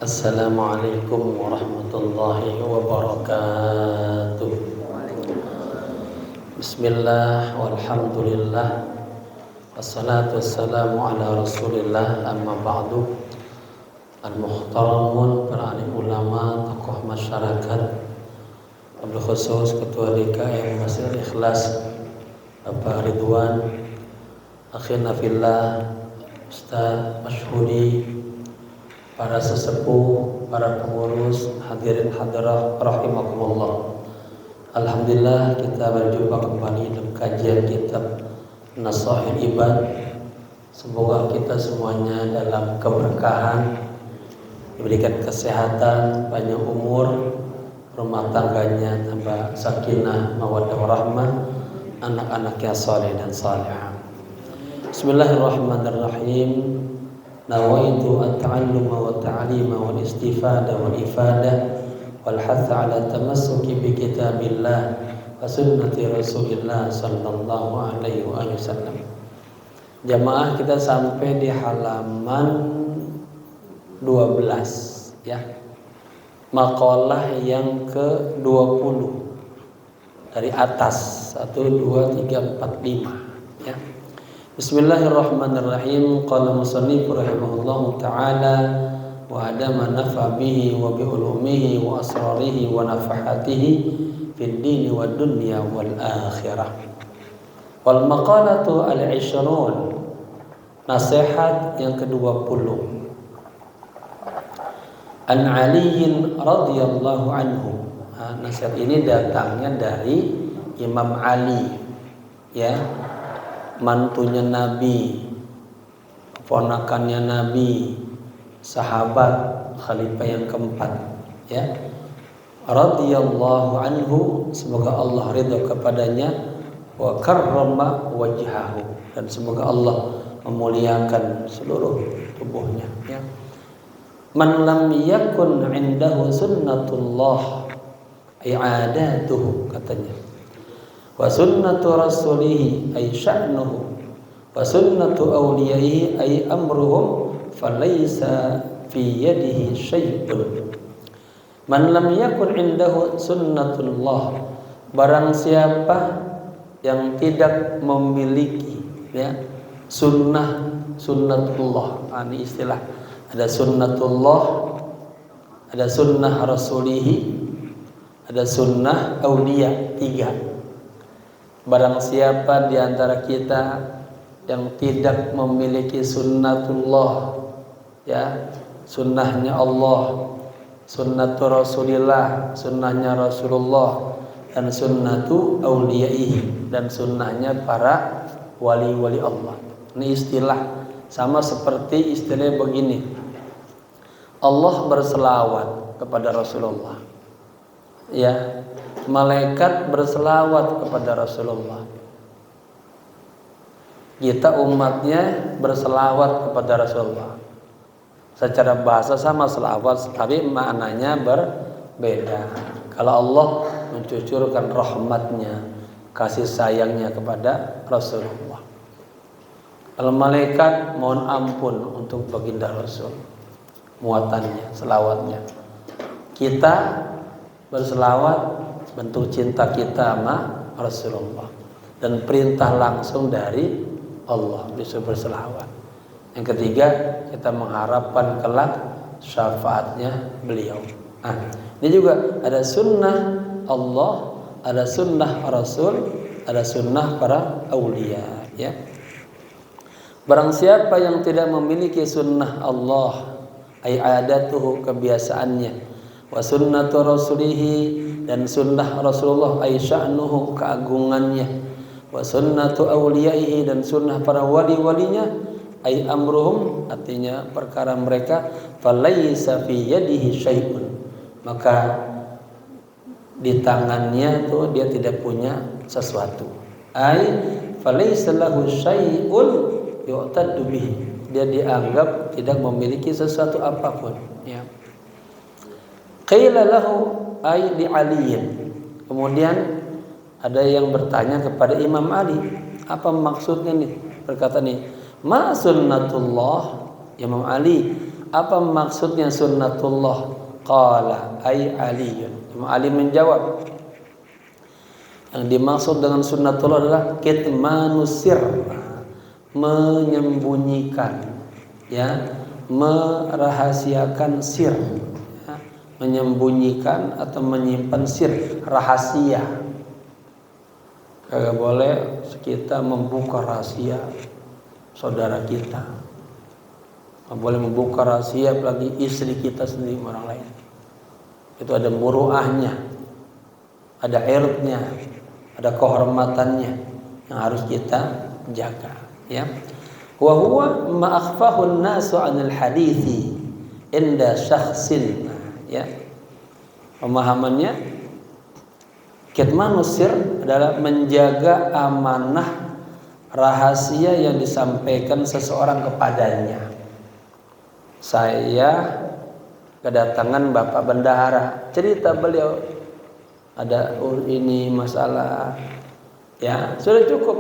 Assalamualaikum warahmatullahi wabarakatuh. Bismillah walhamdulillah wassalatu wassalamu ala rasulillah, amma ba'du. Al-muhtaramun, para alim ulama, tokoh masyarakat, wabil khusus Ketua DKM Masjid Ikhlas Bapak Ridwan, akhina fillah, Ustaz Masyhudi, para sesepuh, para pengurus, hadirin hadirah rahimakumullah. Alhamdulillah kita berjumpa kembali dalam kajian kitab Nasaihul Ibad. Semoga kita semuanya dalam keberkahan, diberikan kesehatan, panjang umur, rumah tangganya tambah sakinah, mawaddah warahmah, anak-anaknya saleh dan salihah. Bismillahirrahmanirrahim. Nawaitu at-ta'alluma wa ta'lima wal istifada wal ifadah wal hatha ala tamassuki bi kitabillah wa sunnati rasulillah sallallahu alaihi wasallam. Jamaah, kita sampai di halaman 12 ya. Makalah yang ke-20 dari atas, 1 2 3 4 5 ya. Bismillahirrahmanirrahim. Qala musannif rahimahullahu ta'ala wa adama nafa bihi wa bi ulumihi wa asrarihi wa nafahatihi fid dini wad dunya wal akhirah. Wal maqalatu al-'ishrun, nasihat yang ke-20. An Ali radhiyallahu anhu. Nasihat ini datangnya dari Imam Ali ya, mantunya Nabi, ponakannya Nabi, sahabat khalifah yang keempat ya. Radhiyallahu anhu, semoga Allah ridha kepadanya, wa karrama wajhahu, dan semoga Allah memuliakan seluruh tubuhnya ya. Man lam yakun indahu sunnatullah ay adatuhu, katanya, wa sunnatu rasulihi ay sya'nuhu, wa sunnatu awliyaihi ay amruhum, falaysa fi yadihi syai'un. Man lam yakun indahu sunnatullah, barang siapa yang tidak memiliki ya sunnatullah. Ini istilah, ada sunnatullah, ada sunnah rasulihi, ada sunnah awliya, 3. Barang siapa di antara kita yang tidak memiliki sunnatullah ya, sunnahnya Allah, sunnatul Rasulillah, sunnahnya Rasulullah, dan sunnatu auliyaihi, dan sunnahnya para wali-wali Allah. Ini istilah sama seperti istilah begini, Allah berselawat kepada Rasulullah ya, malaikat berselawat kepada Rasulullah, kita umatnya berselawat kepada Rasulullah. Secara bahasa sama selawat, tapi maknanya berbeda. Kalau Allah mencucurkan rahmatnya, kasih sayangnya kepada Rasulullah, kalau malaikat mohon ampun untuk baginda Rasul, muatannya, selawatnya. Kita berselawat, bentuk cinta kita sama Rasulullah, dan perintah langsung dari Allah disuruh berselawat. Yang ketiga, kita mengharapkan kelak syafaatnya beliau. Ini juga ada sunnah Allah, ada sunnah Rasul, ada sunnah para aulia ya. Barang siapa yang tidak memiliki sunnah Allah, ay adatuhu, kebiasaannya, wa sunnatu rasulihi, dan sunnah Rasulullah, ay sya'nuhu, keagungannya, wa sunnatu awliyaihi, dan sunnah para wali-walinya, ay amruhum, artinya perkara mereka, falaysa fi yadihi syai'un, maka di tangannya tuh dia tidak punya sesuatu, ay falaysa lahu syai'un yu'taddu bihi, dia dianggap tidak memiliki sesuatu apapun ya. Qila lahu ay li aliyin, kemudian ada yang bertanya kepada Imam Ali, apa maksudnya nih perkataan ini? Ma sunnatullah, Imam Ali, apa maksudnya sunnatullah? Qala ay Aliyun. Imam Ali menjawab, yang dimaksud dengan sunnatullah adalah kitmanus sir, menyembunyikan, ya, merahasiakan sir, ya, menyembunyikan atau menyimpan sir, rahasia. Kagak boleh kita membuka rahasia saudara kita, nggak boleh membuka rahasia apalagi istri kita sendiri orang lain. Itu ada muruahnya, ada irdnya, ada kehormatannya yang harus kita jaga, ya. Wa huwa ma akhfahu an-nasu 'anil hadithi inda syakhsin, ya. Pemahamannya kitmanus sir adalah menjaga amanah rahasia yang disampaikan seseorang kepadanya. Saya kedatangan Bapak Bendahara, cerita beliau ada ini masalah, ya sudah cukup,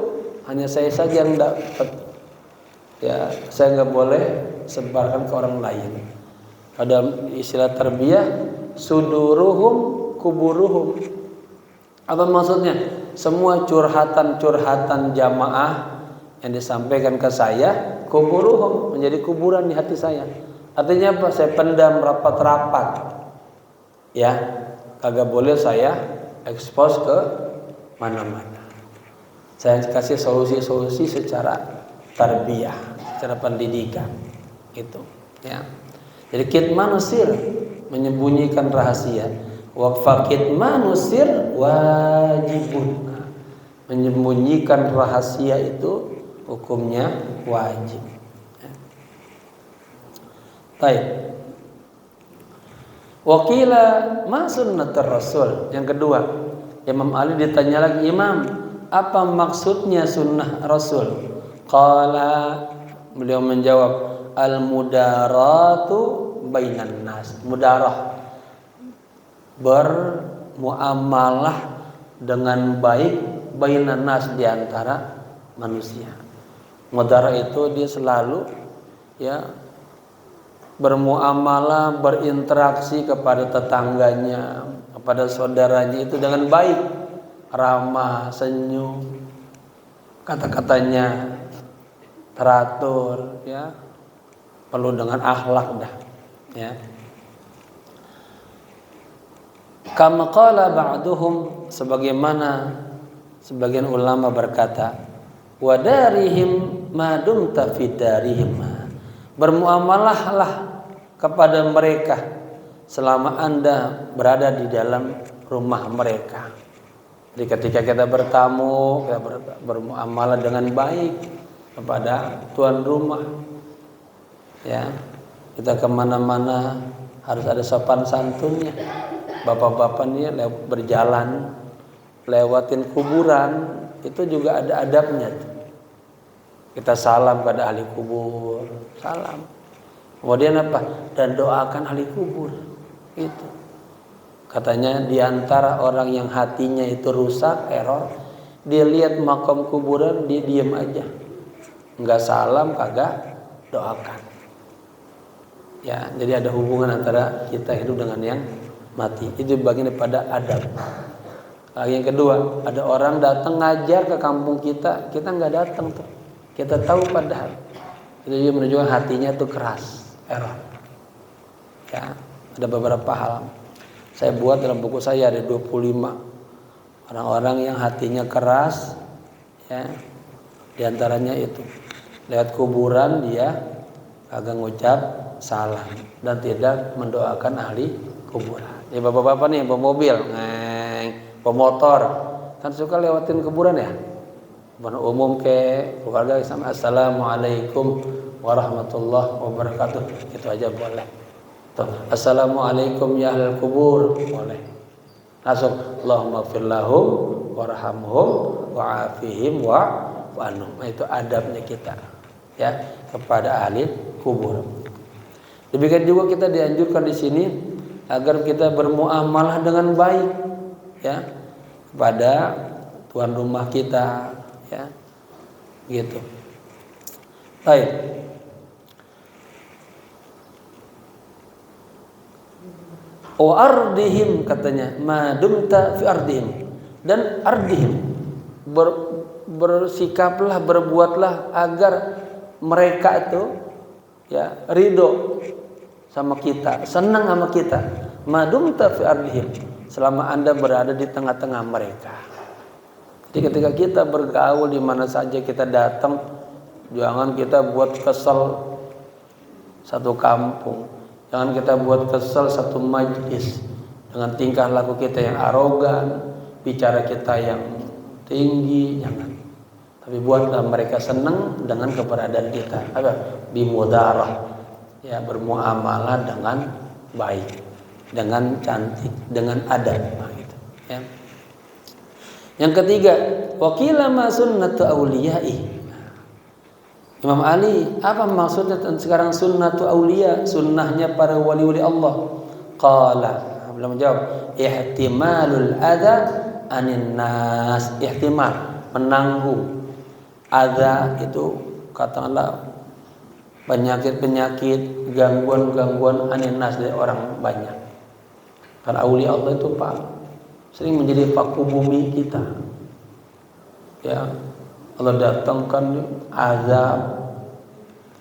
hanya saya saja yang dapat, ya saya nggak boleh sebarkan ke orang lain. Ada istilah tarbiyah, suduruhum kuburuhum. Apa maksudnya? Semua curhatan jamaah yang disampaikan ke saya, kuburuhum, menjadi kuburan di hati saya. Artinya apa? Saya pendam rapat-rapat, ya, kagak boleh saya expose ke mana-mana. Saya kasih solusi-solusi secara tarbiyah, secara pendidikan, gitu, ya. Jadi kitmanus sir, menyembunyikan rahasia. Wa kitmanus sir wajibun, menyembunyikan rahasia itu hukumnya wajib. Baik. Wakila ma sunnatur rasul. Yang kedua, Imam Ali ditanya lagi, Imam, apa maksudnya sunnah Rasul? Qala, beliau menjawab, al mudaratu bainan nas. Mudarah, bermuamalah dengan baik bainan nas, di antara manusia. Mudarah itu dia selalu, ya, bermuamalah, berinteraksi kepada tetangganya, kepada saudaranya itu dengan baik, ramah, senyum, kata-katanya teratur, ya, perlu dengan akhlak dah, ya. Kama qala ba'duhum, sebagaimana sebagian ulama berkata, wa darihim ma dumta fi darihim, bermuamalahlah kepada mereka selama Anda berada di dalam rumah mereka. Jadi ketika kita bertamu, kita bermuamalah dengan baik kepada tuan rumah, ya. Kita kemana-mana harus ada sopan santunnya. Bapak-bapak ini berjalan lewatin kuburan, itu juga ada adabnya. Kita salam pada ahli kubur, salam. Kemudian apa? Dan doakan ahli kubur. Itu. Katanya di antara orang yang hatinya itu rusak, error, dia lihat makam kuburan, dia diam aja. Enggak salam, kagak doakan. Ya, jadi ada hubungan antara kita hidup dengan yang mati. Itu bagian daripada adab. Yang kedua, ada orang datang ngajar ke kampung kita, kita nggak datang tuh. Kita tahu padahal. Itu juga menunjukkan hatinya itu keras, error. Ya, ada beberapa hal. Saya buat dalam buku saya ada 25 orang-orang yang hatinya keras, ya. Di antaranya itu lewat kuburan dia agak ngucap salam dan tidak mendoakan ahli kuburan. Ya bapak-bapak nih bawa mobil, bawa motor, kan suka lewatin kuburan ya. Bukan umum ke keluarga sama assalamualaikum warahmatullahi wabarakatuh, itu aja boleh. Tuh, assalamualaikum ya ahlul kubur, boleh. Langsung Allahumma ighfir lahum warhamhum wa'afihim wa'anhum. Itu adabnya kita, ya, kepada ahli kubur. Demikian juga kita dianjurkan di sini agar kita bermuamalah dengan baik, ya, kepada tuan rumah kita, ya, gitu. Baik. Wa ardihim, katanya, ma dumta fi ardihim, dan ardihim, bersikaplah, berbuatlah agar mereka itu ya ridho sama kita, senang sama kita. Ma dumta fi ardihim, selama Anda berada di tengah-tengah mereka. Jadi ketika kita bergaul di mana saja kita datang, jangan kita buat kesel satu kampung, jangan kita buat kesel satu majlis dengan tingkah laku kita yang arogan, bicara kita yang tinggi, jangan. Tapi buatlah mereka senang dengan keberadaan kita. Apa? Bimudarah, ya, bermuamalah dengan baik, dengan cantik, dengan adab, gitu, ya. Yang ketiga, waqila ma sunnatu auliyai. Imam Ali, apa maksudnya sekarang sunnatu auliya, sunnahnya para wali-wali Allah? Qala, belum menjawab, ihtimalul adza anin nas, ihtimal, menanggung adza itu katakanlah penyakit-penyakit, gangguan-gangguan anin nas dari orang banyak. Karena aulia Allah itu Pak sering menjadi paku bumi kita. Ya, Allah datangkan azab,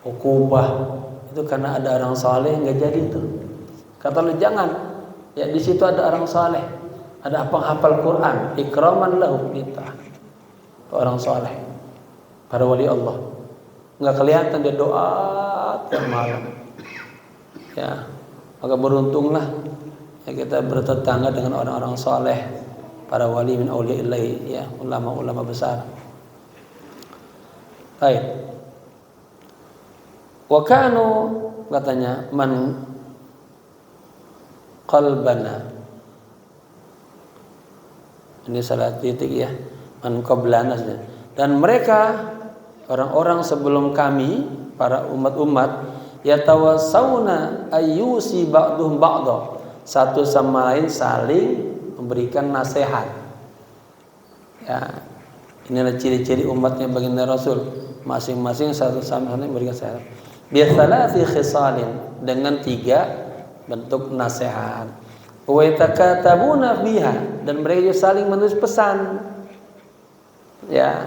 ukubah itu karena ada orang saleh nggak jadi itu. Kata Allah jangan, ya di situ ada orang saleh, ada penghafal Quran, ikraman lahu kita, orang saleh, para wali Allah, nggak kelihatan dia doa tiap malam. Ya, maka beruntunglah ya kita bertetangga dengan orang-orang saleh, para wali min auliyaillah, ya, ulama-ulama besar. Baik. Wa kanu, katanya, man qalbana. Ini salah titik ya. Man qablana. Dan mereka orang-orang sebelum kami, para umat-umat, yatawassawna ayyusi ba'duhum ba'dha. Satu sama lain saling memberikan nasihat. Ya. Inilah ciri-ciri umatnya baginda Rasul. Masing-masing satu sama lain memberikan nasihat. Bisalasi khisalin, dengan 3 bentuk nasihat. Wa yatakatabuna biha, dan mereka saling menulis pesan. Ya,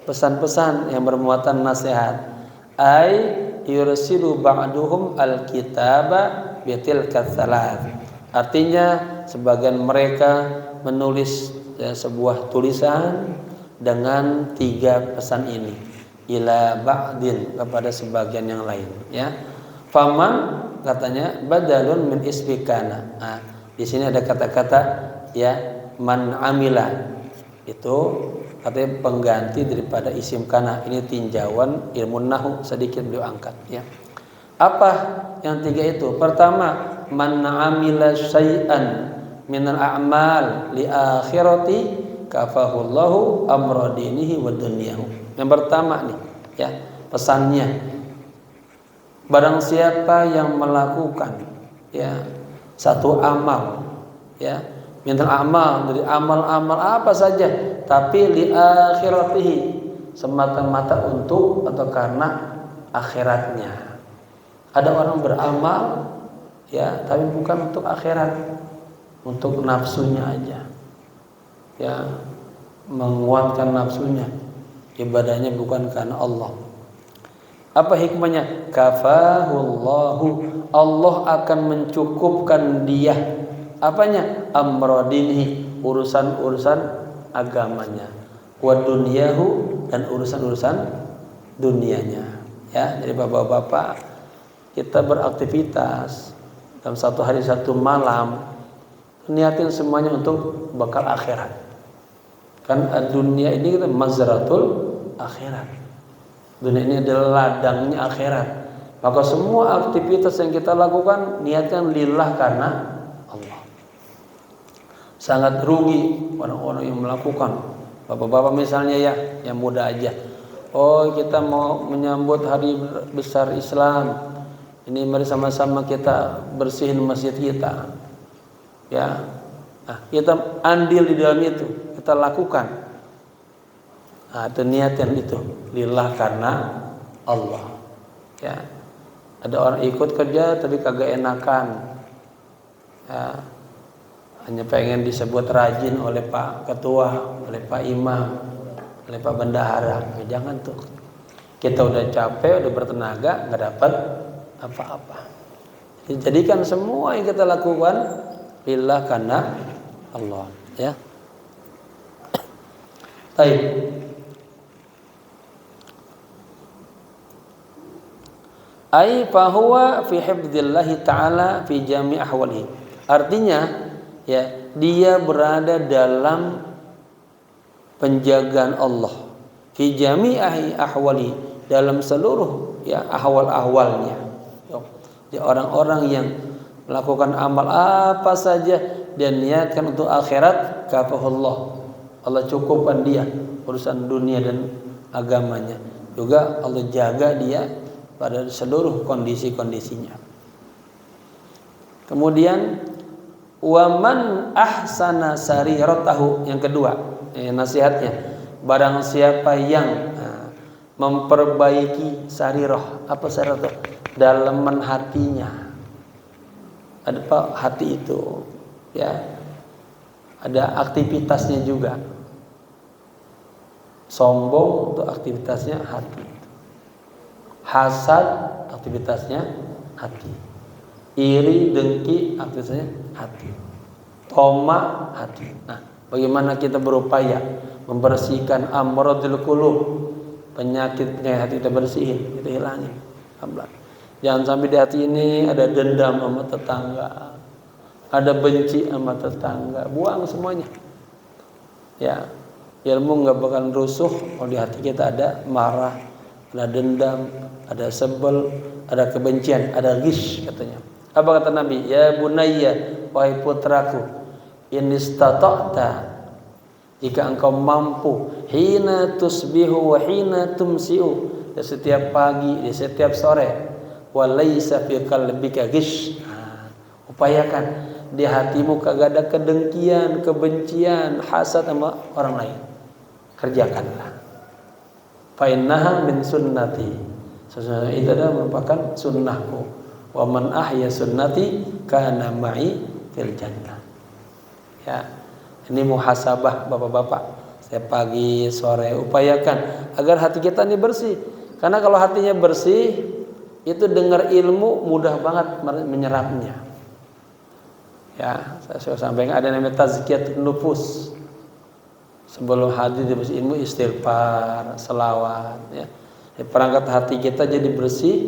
pesan-pesan yang bermuatan nasihat. Ai yursilu ba'duhum alkitaba bitilka tsalath. Artinya sebagian mereka menulis ya, sebuah tulisan dengan 3 pesan ini, ila ba'din, kepada sebagian yang lain, ya. Faman, katanya, badalun min isbikana. Nah, di sini ada kata-kata ya man amila, itu katanya pengganti daripada isim kana. Ini tinjauan ilmu nahwu sedikit beliau angkat, ya. Apa yang 3 itu? Pertama, man amila syai'an minal a'mal li akhirati kafahullahu amra dinihi wa dunyahu. Yang pertama nih, ya, pesannya, barang siapa yang melakukan ya satu amal, ya, minal amal, dari amal-amal apa saja, tapi li akhiratihi, semata-mata untuk atau karena akhiratnya. Ada orang beramal ya, tapi bukan untuk akhirat, untuk nafsunya aja, ya, menguatkan nafsunya, ibadahnya bukan karena Allah. Apa hikmahnya? Kafahullahu, Allah akan mencukupkan dia, apanya? Amrodinihi, urusan-urusan agamanya, wa dunyahu, dan urusan-urusan dunianya. Ya, jadi bapak-bapak, kita beraktivitas dalam satu hari satu malam, niatin semuanya untuk bekal akhirat. Kan dunia ini kita mazratul akhirat. Dunia ini adalah ladangnya akhirat. Maka semua aktivitas yang kita lakukan niatkan lillah, karena Allah. Sangat rugi orang-orang yang melakukan. Bapak-bapak misalnya ya, yang muda aja. Oh, kita mau menyambut hari besar Islam. Ini mari sama-sama kita bersihin masjid kita. Ya. Nah, kita andil di dalam itu, kita lakukan. Nah, itu niatan itu lillah, karena Allah. Ya. Ada orang ikut kerja tapi kagak enakan. Ya, hanya pengen disebut rajin oleh Pak Ketua, oleh Pak Imam, oleh Pak Bendahara. Ya, jangan tuh. Kita udah capek, udah bertenaga, nggak dapat apa-apa. Jadikan semua yang kita lakukan lillah karena Allah. Ya. Baik. Ai fahuwa fi hifdzillahi ta'ala fi jami' ahwalihi. Artinya ya, dia berada dalam penjagaan Allah fi jami'i ahwali, dalam seluruh ya ahwal-ahwalnya. Ya, orang-orang yang melakukan amal apa saja dan niatkan untuk akhirat, kafahullah, Allah cukupkan dia urusan dunia dan agamanya. Juga Allah jaga dia pada seluruh kondisi-kondisinya. Kemudian waman ahsana sariratahu, yang kedua nasihatnya, barang siapa yang memperbaiki sarirah. Apa sarirah? Dalaman hatinya. Ada apa hati itu? Ya, ada aktivitasnya juga. Sombong untuk aktivitasnya hati. Hasad aktivitasnya hati. Iri, dengki aktivitasnya hati. Toma hati. Nah, bagaimana kita berupaya membersihkan amradul qulub, penyakit hati kita bersihin, kita hilangin. Jangan sampai di hati ini ada dendam sama tetangga, ada benci sama tetangga, buang semuanya. Ya, ilmu nggak bakal rusuh kalau di hati kita ada marah, ada dendam, ada sebel, ada kebencian, ada ghish katanya. Apa kata Nabi? Ya bunayya, wahai putraku, in istata'ta, jika engkau mampu, hina tusbihu wa hina tumsiu, di setiap pagi, di setiap sore, wa laisa fi qalbika ghish, upayakan di hatimu kagak ada kedengkian, kebencian, hasad sama orang lain. Kerjakanlah. Fa innaha min sunnati, sesungguhnya itu adalah merupakan sunnahku. Wa man ahya sunnati kana ma'i fil jannah. Ya, ini muhasabah bapak-bapak. Setiap pagi, sore upayakan agar hati kita ini bersih. Karena kalau hatinya bersih, itu dengar ilmu mudah banget menyerapnya. Ya, saya sudah sampaikan ada namanya tazkiyatun nufus. Sebelum hadir di ilmu istighfar, selawat, ya. Perangkat hati kita jadi bersih,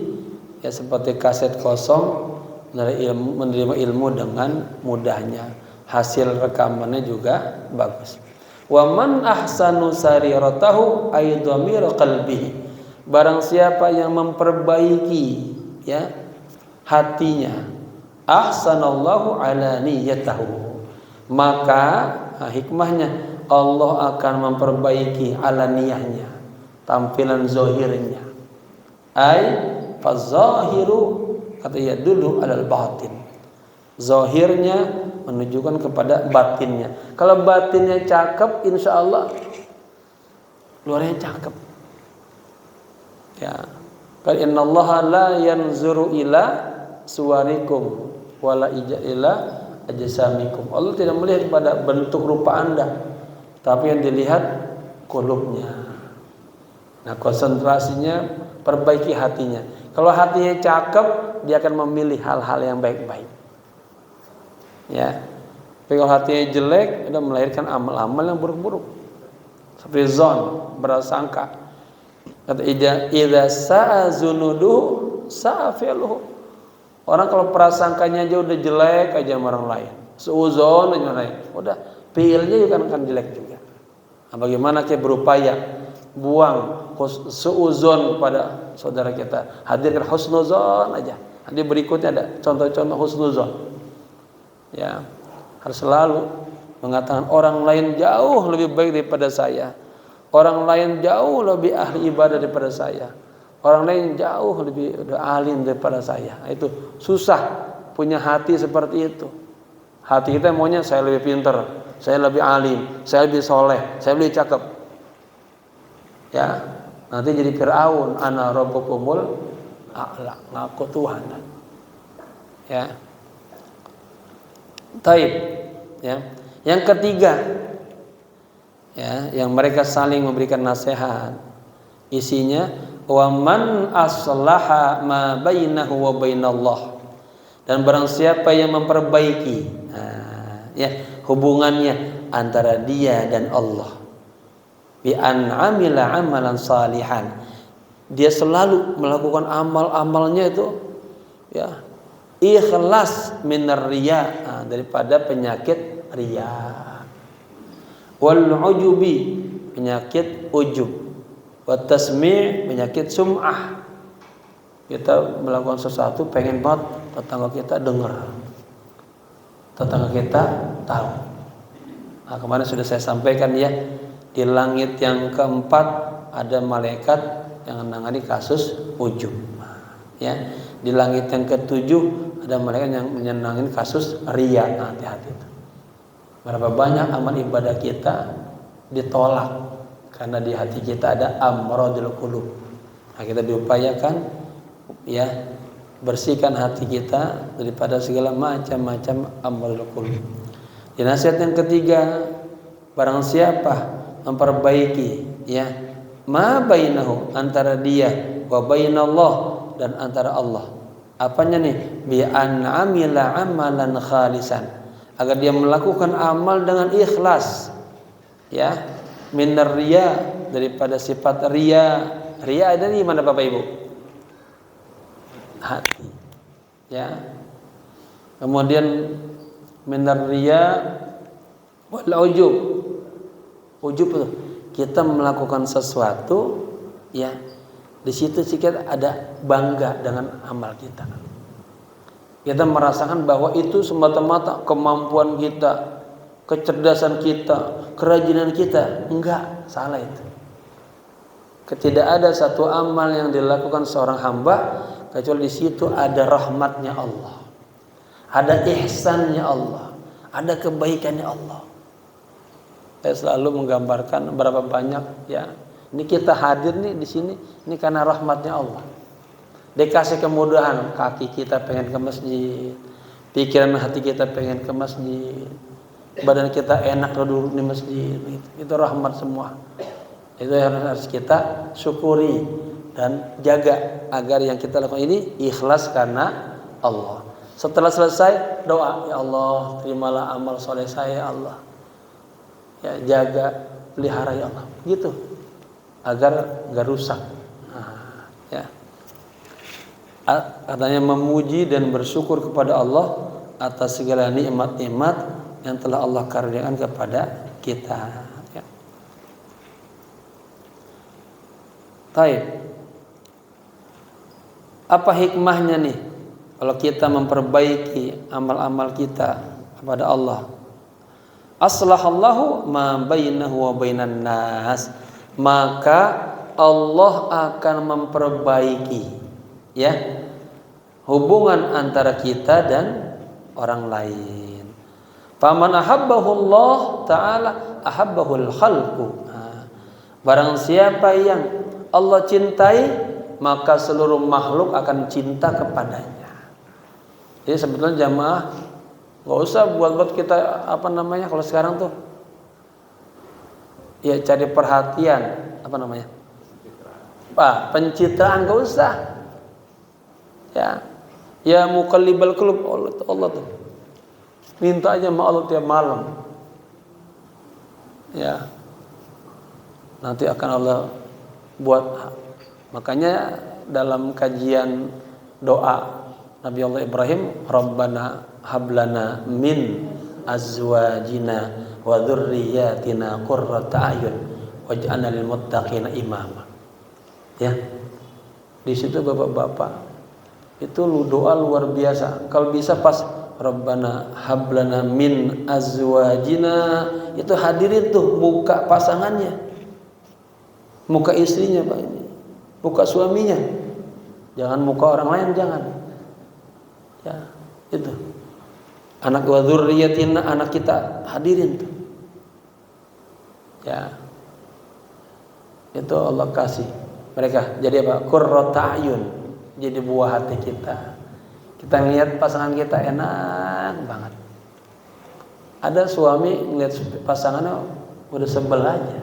ya seperti kaset kosong, menerima ilmu dengan mudahnya. Hasil rekamannya juga bagus. Wa man ahsanu sariratahu ay dhamir qalbihi. Barang siapa yang memperbaiki ya hatinya, ahsanallahu ala niyatahu, maka hikmahnya Allah akan memperbaiki alaniyahnya, tampilan zahirnya. Ai fazahiru katanya dulu alal batin. Zahirnya menunjukkan kepada batinnya. Kalau batinnya cakep, insya Allah luarnya cakep. Ya, kalau innallaha la yanzuru ila suwarikum wala ila ajsamikum. Allah tidak melihat pada bentuk rupa Anda, tapi yang dilihat qulubnya. Nah, konsentrasinya perbaiki hatinya. Kalau hatinya cakep, dia akan memilih hal-hal yang baik-baik. Ya. Tapi kalau hatinya jelek, udah melahirkan amal-amal yang buruk-buruk. Seperti zon, berasangka. Kata idza sa'a zunudu sa'a fi'luhu. Orang kalau prasangkanya aja udah jelek aja sama orang lain, suuzon aja orang lain, udah fi'ilnya juga akan jelek juga. Nah, bagaimana kita berupaya buang suuzon pada saudara kita, hadirkan husnuzon aja. Nanti berikutnya ada contoh-contoh husnuzon. Ya, harus selalu mengatakan orang lain jauh lebih baik daripada saya. Orang lain jauh lebih ahli ibadah daripada saya. Orang lain jauh lebih alim daripada saya. Itu susah punya hati seperti itu. Hati kita maunya saya lebih pintar, saya lebih alim, saya lebih soleh, saya lebih cakep. Ya, nanti jadi Fir'aun, ana rabbukumul a'la, ngaku Tuhan. Ya. Taib, ya. Yang ketiga, ya, yang mereka saling memberikan nasihat. Isinya wa man aslaha ma bainahu wa bainallah. Dan barang siapa yang memperbaiki ya, hubungannya antara dia dan Allah, bi an amila amalan salihan, dia selalu melakukan amal-amalnya itu ya ikhlas minar riya, daripada penyakit riya, wal ujubi, penyakit ujub, wa tasmi', penyakit sum'ah. Kita melakukan sesuatu pengen banget tetangga kita dengar, tetangga kita tahu. Nah, kemarin sudah saya sampaikan ya, di langit yang keempat ada malaikat yang menangani kasus ujub. Ya, di langit yang ketujuh ada malaikat yang menyenangin kasus riya. Nah, hati-hati itu. Berapa banyak amal ibadah kita ditolak karena di hati kita ada amradul qulub. Nah, kita diupayakan ya bersihkan hati kita daripada segala macam amradul qulub. Di nasihat yang ketiga, barang siapa memperbaiki ya ma bainahu, antara dia, wa bainallah, dan antara Allah. Apanya nih? Bi an amila amalan khalisan, agar dia melakukan amal dengan ikhlas, ya, minar riya, daripada sifat riya. Riya ada di mana Bapak Ibu? Hati, ya. Kemudian minar riya wal ujub. Ujub itu kita melakukan sesuatu, ya, di situ kita ada bangga dengan amal kita. Kita merasakan bahwa itu semata-mata kemampuan kita, kecerdasan kita, kerajinan kita. Enggak, salah itu. Tidak ada satu amal yang dilakukan seorang hamba kecuali di situ ada rahmatnya Allah, ada ihsannya Allah, ada kebaikannya Allah. Saya selalu menggambarkan berapa banyak ya. Ini kita hadir nih di sini, ini karena rahmatnya Allah. Dikasih kemudahan, kaki kita pengen ke masjid, pikiran hati kita pengen ke masjid, badan kita enak duduk di masjid, itu rahmat semua. Itu harus kita syukuri dan jaga agar yang kita lakukan ini ikhlas karena Allah. Setelah selesai doa, ya Allah terimalah amal soleh saya, ya Allah, ya jaga, pelihara ya Allah, gitu, agar nggak rusak. Nah, ya. Katanya memuji dan bersyukur kepada Allah atas segala nikmat-nikmat yang telah Allah karuniakan kepada kita. Ya. Taib. Apa hikmahnya nih kalau kita memperbaiki amal-amal kita kepada Allah? Aslahallahu ma bainahu wa bainan nas, maka Allah akan memperbaiki ya hubungan antara kita dan orang lain. Faman ahabbahu Allah taala ahabbahul khalqu. Barang siapa yang Allah cintai, maka seluruh makhluk akan cinta kepadanya. Jadi sebetulnya jamaah nggak usah buat kita apa namanya kalau sekarang tuh ya cari perhatian, apa namanya, pencitraan, nggak usah. Ya muqallibal qulub, Allah tuh minta aja sama Allah tiap malam, ya nanti akan Allah buat. Makanya dalam kajian doa Nabi Allah Ibrahim, Rabbana hablana min azwajina wa dzurriyyatina qurrata a'yun waj'alna lil muttaqina imama. Ya. Di situ Bapak-bapak itu doa luar biasa. Kalau bisa pas Rabbana hablana min azwajina, itu hadirin tuh muka pasangannya, muka istrinya Pak ini, muka suaminya, jangan muka orang lain, jangan. Ya, itu. Anak wa dzurriyyatina, anak kita hadirin tuh. Ya. Itu Allah kasih mereka jadi apa? Qurrata a'yun, jadi buah hati kita. Kita lihat pasangan kita enak banget. Ada suami ngeliat pasangannya udah sebel aja.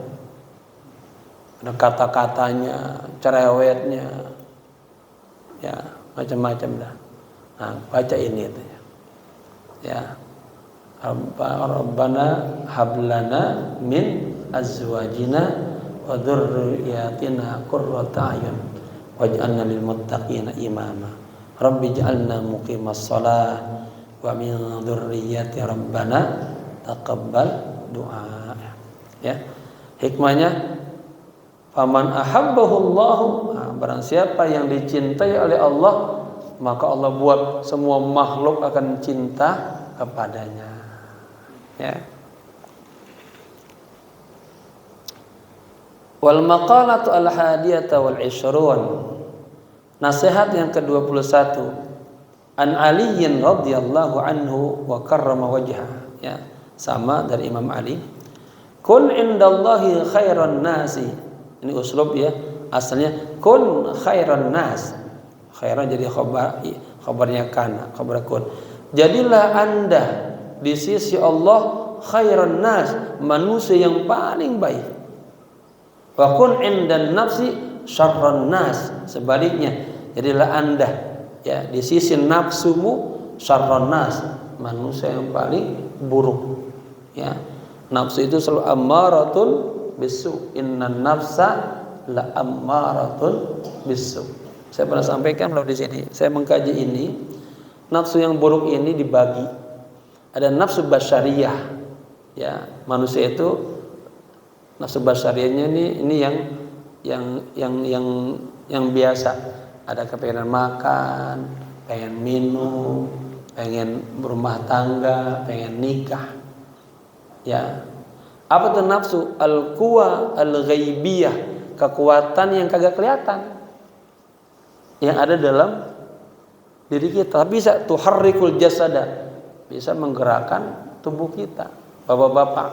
Ada kata-katanya, cerewetnya, ya macam-macam dah. Nah, baca ini itu ya. Rabbana hablana min azwajina wa dzurriyyatina qurrata a'yun waj'alna lil muttaqina imama. Rabbi ij'alna muqimas shalah wa min dzurriyyati rabbana taqabbal du'a. Ya. Hikmahnya faman ahabbahu Allah, barang siapa yang dicintai oleh Allah, maka Allah buat semua makhluk akan cinta kepadanya. Ya. Wal maqalatu al-hadiyata wal 'ishrun. Nasihat yang ke-21. An Aliyin radhiyallahu anhu wa karrama wajhah. Ya, sama dari Imam Ali. Kun indallahi khairan nasi. Ini uslub ya. Asalnya kun khairan nas. Khairan jadi khabarnya kana, khabar kun. Jadilah Anda di sisi Allah khairan nas, manusia yang paling baik. Wa kun indan nafsi syarran nas. Sebaliknya, jadilah Anda ya di sisi nafsumu syarran nas, manusia yang paling buruk. Ya. Nafsu itu selalu ammaratun bisu. Innan nafsa la ammaratun bisu. Saya pernah sampaikan loh di sini. Saya mengkaji ini, nafsu yang buruk ini dibagi. Ada nafsu basyariyah. Ya, manusia itu nafsu basyariyahnya ini yang biasa. Ada kepengen makan, pengen minum, pengen berumah tangga, pengen nikah. Ya. Apa tuh nafsu? Al-quwa al-ghaibiyah, kekuatan yang kagak kelihatan, yang ada dalam diri kita. Bisa tuharrikul jasada, bisa menggerakkan tubuh kita. Bapak-bapak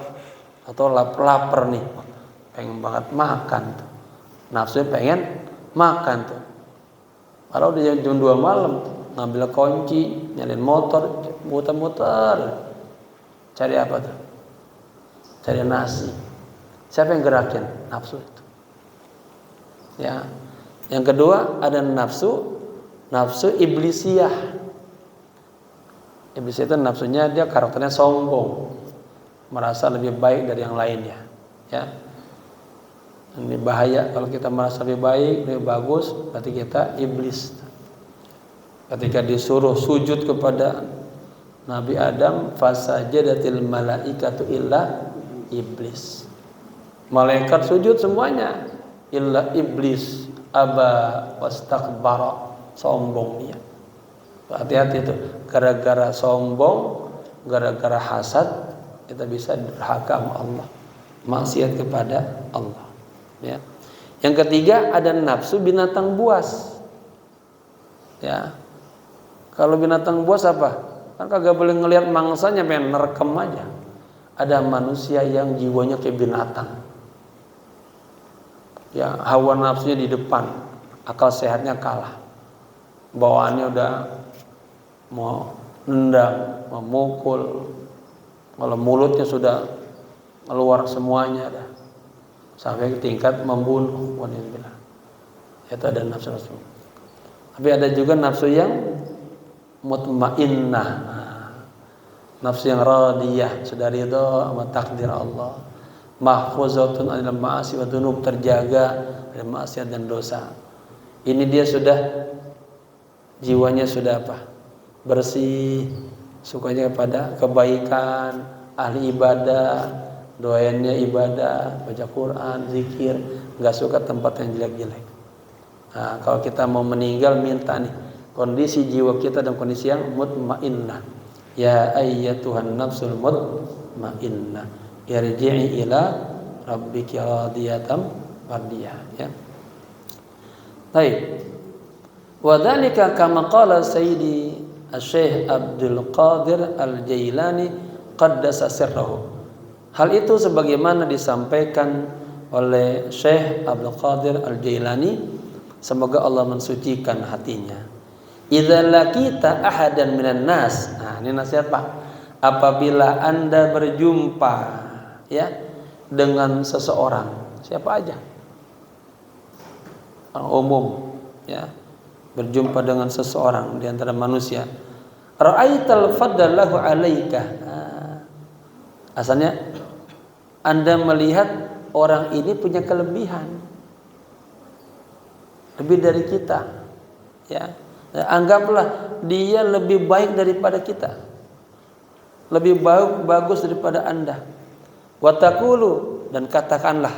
atau lapar nih, pengen banget makan tuh. Nafsunya pengen makan tuh. Kalau udah jam 2 malam ngambil kunci, nyalain motor, muter-muter. Cari apa tuh? Cari nasi. Siapa yang gerakin? Nafsu itu. Ya. Yang kedua ada nafsu iblisiyah. Iblis itu nafsunya dia karakternya sombong, merasa lebih baik dari yang lainnya. Ya. Ini bahaya kalau kita merasa lebih baik, lebih bagus, berarti kita iblis. Ketika disuruh sujud kepada Nabi Adam, fasajadatil malaikatu illa iblis. Malaikat sujud semuanya, illa iblis aba wastakbara, sombong dia. Hati-hati itu, gara-gara sombong, gara-gara hasad, kita bisa durhaka sama Allah, maksiat kepada Allah. Ya. Yang ketiga ada nafsu binatang buas. Ya. Kalau binatang buas apa? Kan kagak boleh ngelihat mangsanya, pengen nerekam aja. Ada manusia yang jiwanya kayak binatang. Ya, hawa nafsunya di depan, akal sehatnya kalah. Bawaannya udah mau nendang, mau mukul. Kalau mulutnya sudah keluar semuanya dah. Sampai tingkat membunuh. Itu ada nafsu-nafsu. Tapi ada juga nafsu yang mutmainnah. Nafsu yang radiyah, sudah ridha sama takdir Allah. Mahfuzatun 'anil ma'asi wa dzunub, terjaga dari maksiat dan dosa. Ini dia sudah jiwanya sudah apa? Bersih, sukanya kepada kebaikan, ahli ibadah, doainnya ibadah, baca Quran, zikir, enggak suka tempat yang jelek-jelek. Nah, kalau kita mau meninggal minta nih kondisi jiwa kita dalam kondisi yang mutmainnah. Ya ayyatuhan nafsul mutmainnah, irji'i ila rabbiki radiyatan mardiyah. Ya. Baik. Wa dzalika kama qala Sayyidi Asy-Syaikh Abdul Qadir Al-Jailani qaddasa sirrahu. Hal itu sebagaimana disampaikan oleh Syekh Abdul Qadir Al-Jailani, semoga Allah mensucikan hatinya. Idza laqita ahadan minan nas. Nah, ini nasihat Pak. apabila Anda berjumpa ya dengan seseorang, siapa aja, orang umum ya, berjumpa dengan seseorang di antara manusia, ra'aital fadlahu 'alaika. Asalnya Anda melihat orang ini punya kelebihan lebih dari kita ya. Anggaplah dia lebih baik daripada kita, lebih bagus daripada Anda. Wa taqulu, dan katakanlah,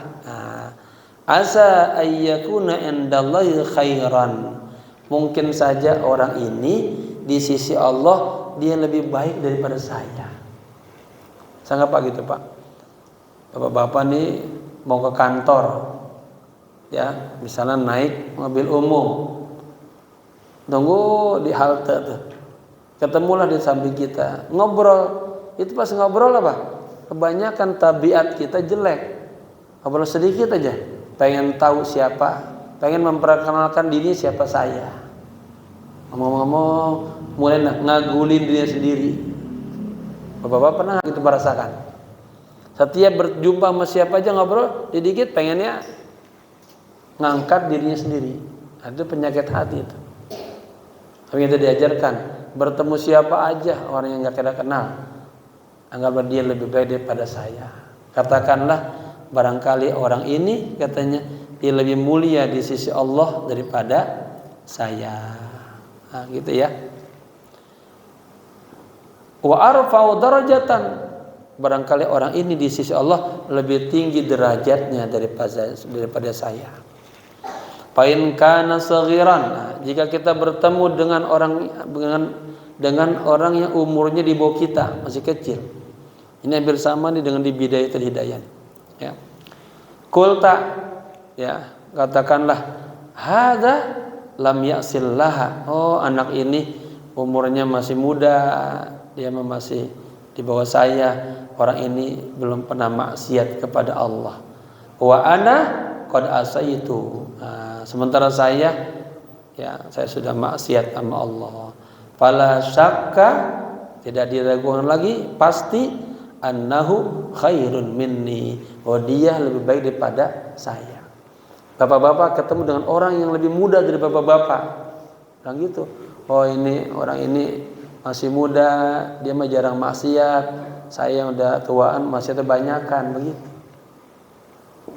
asa ayyakuna indallahi khairan, mungkin saja orang ini di sisi Allah dia lebih baik daripada saya. Sangat Pak gitu Pak. Bapak-bapak nih mau ke kantor ya, misalnya naik mobil umum, tunggu di halte tuh, ketemulah di samping kita, ngobrol. Itu pas ngobrol apa? Kebanyakan tabiat kita jelek, ngobrol sedikit aja, pengen tahu siapa, pengen memperkenalkan diri siapa saya, ngomong-ngomong mulai ngagulin dirinya sendiri. Bapak-bapak pernah gitu merasakan? Setiap berjumpa sama siapa aja ngobrol sedikit, pengennya ngangkat dirinya sendiri. Itu penyakit hati itu. Tapi kita diajarkan bertemu siapa aja orang yang nggak kita kenal, anggaplah dia lebih baik daripada saya. Katakanlah barangkali orang ini katanya dia lebih mulia di sisi Allah daripada saya. Nah, gitu ya. Wa arfa'u darajatan, barangkali orang ini di sisi Allah lebih tinggi derajatnya daripada saya. Fa in kana saghiran, jika kita bertemu dengan orang yang umurnya di bawah kita, masih kecil. Ini hampir sama nih dengan di Bidayatul Hidayah. Ya. Qulta, ya, katakanlah hadza lam ya'sillaha. Oh, anak ini umurnya masih muda, dia masih di bawah saya. Orang ini belum pernah maksiat kepada Allah. Wa ana qad asaitu. Sementara saya sudah maksiat sama Allah. Fala syakka, tidak diragukan lagi, pasti annahu khairun minni, bahwa dia lebih baik daripada saya. Bapak-bapak ketemu dengan orang yang lebih muda dari bapak-bapak, bilang gitu, oh ini orang ini masih muda, dia mah jarang maksiat, saya yang udah tuaan maksiatnya banyakan, begitu.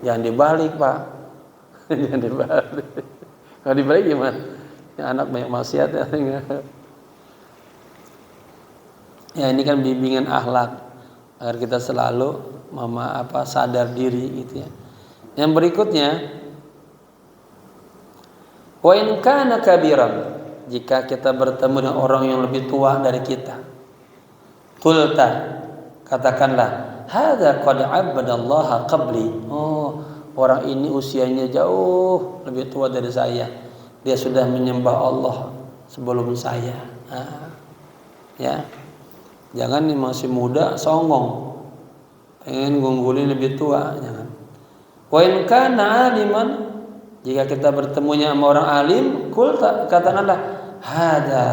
Jangan dibalik Pak. Jangan dibalik. Kalau dibalik gimana? Ya, anak banyak maksiat ya. Ya, ini kan bimbingan akhlak agar kita selalu sadar diri gitu ya. Yang berikutnya, wa in kana kabiran, jika kita bertemu dengan orang yang lebih tua dari kita, qulta, katakanlah hadza qad abadallaha qabli. Oh, orang ini usianya jauh lebih tua dari saya, dia sudah menyembah Allah sebelum saya. Ya, jangan nih masih muda songong pengen ngunggulin lebih tua, jangan. Wa in kana aliman, jika kita bertemunya sama orang alim, katakanlah hadza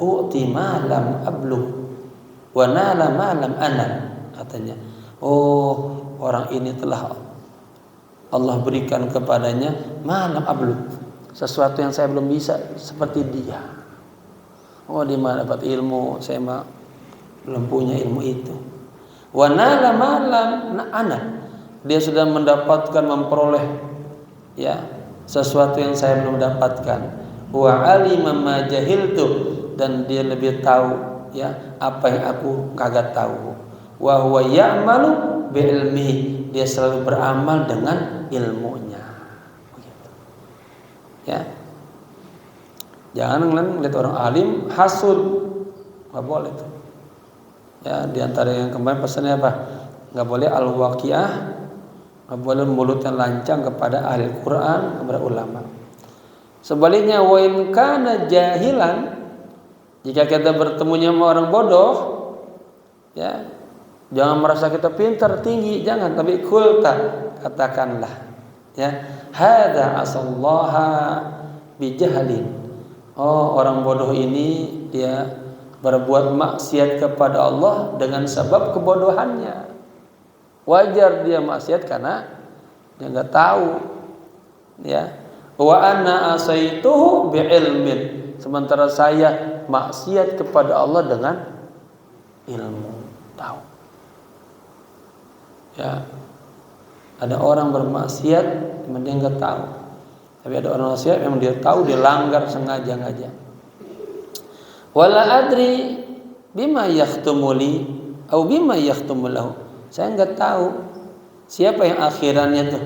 u'ti ma lam ablugh wa nala ma lam anal, katanya. Oh, orang ini telah Allah berikan kepadanya malam ablug, sesuatu yang saya belum bisa seperti dia. Oh, di mana dapat ilmu, saya mah belum punya ilmu itu. Wa nala malam anak, dia sudah mendapatkan, memperoleh ya sesuatu yang saya belum dapatkan. Wa alima ma jahiltu, dan dia lebih tahu ya apa yang aku kagak tahu. Wa huwa ya'malu bi ilmihi, dia selalu beramal dengan ilmunya. Begitu. Ya. Jangan ngeliat orang alim hasud, nggak boleh tuh. Ya, di antara yang kemarin pesannya apa? Nggak boleh al-waqiah, nggak boleh mulutnya lancang kepada ahli Quran, kepada ulama. Sebaliknya, wa in kana jahilan, jika kita bertemunya sama orang bodoh, ya, jangan merasa kita pintar tinggi, jangan, tapi kulta, katakanlah, ya, hadza asallaha bijahlin. Oh, orang bodoh ini dia berbuat maksiat kepada Allah dengan sebab kebodohannya. Wajar dia maksiat karena dia nggak tahu, ya. Wa anna asaituhu bi'ilmin, sementara saya maksiat kepada Allah dengan ilmu, tahu. Ya, ada orang bermaksiat memang dia nggak tahu, tapi ada orang maksiat memang dia tahu, dia langgar sengaja. Wala adri bima yahtumuli atau bima yahtumulahu, saya nggak tahu siapa yang akhirannya tuh,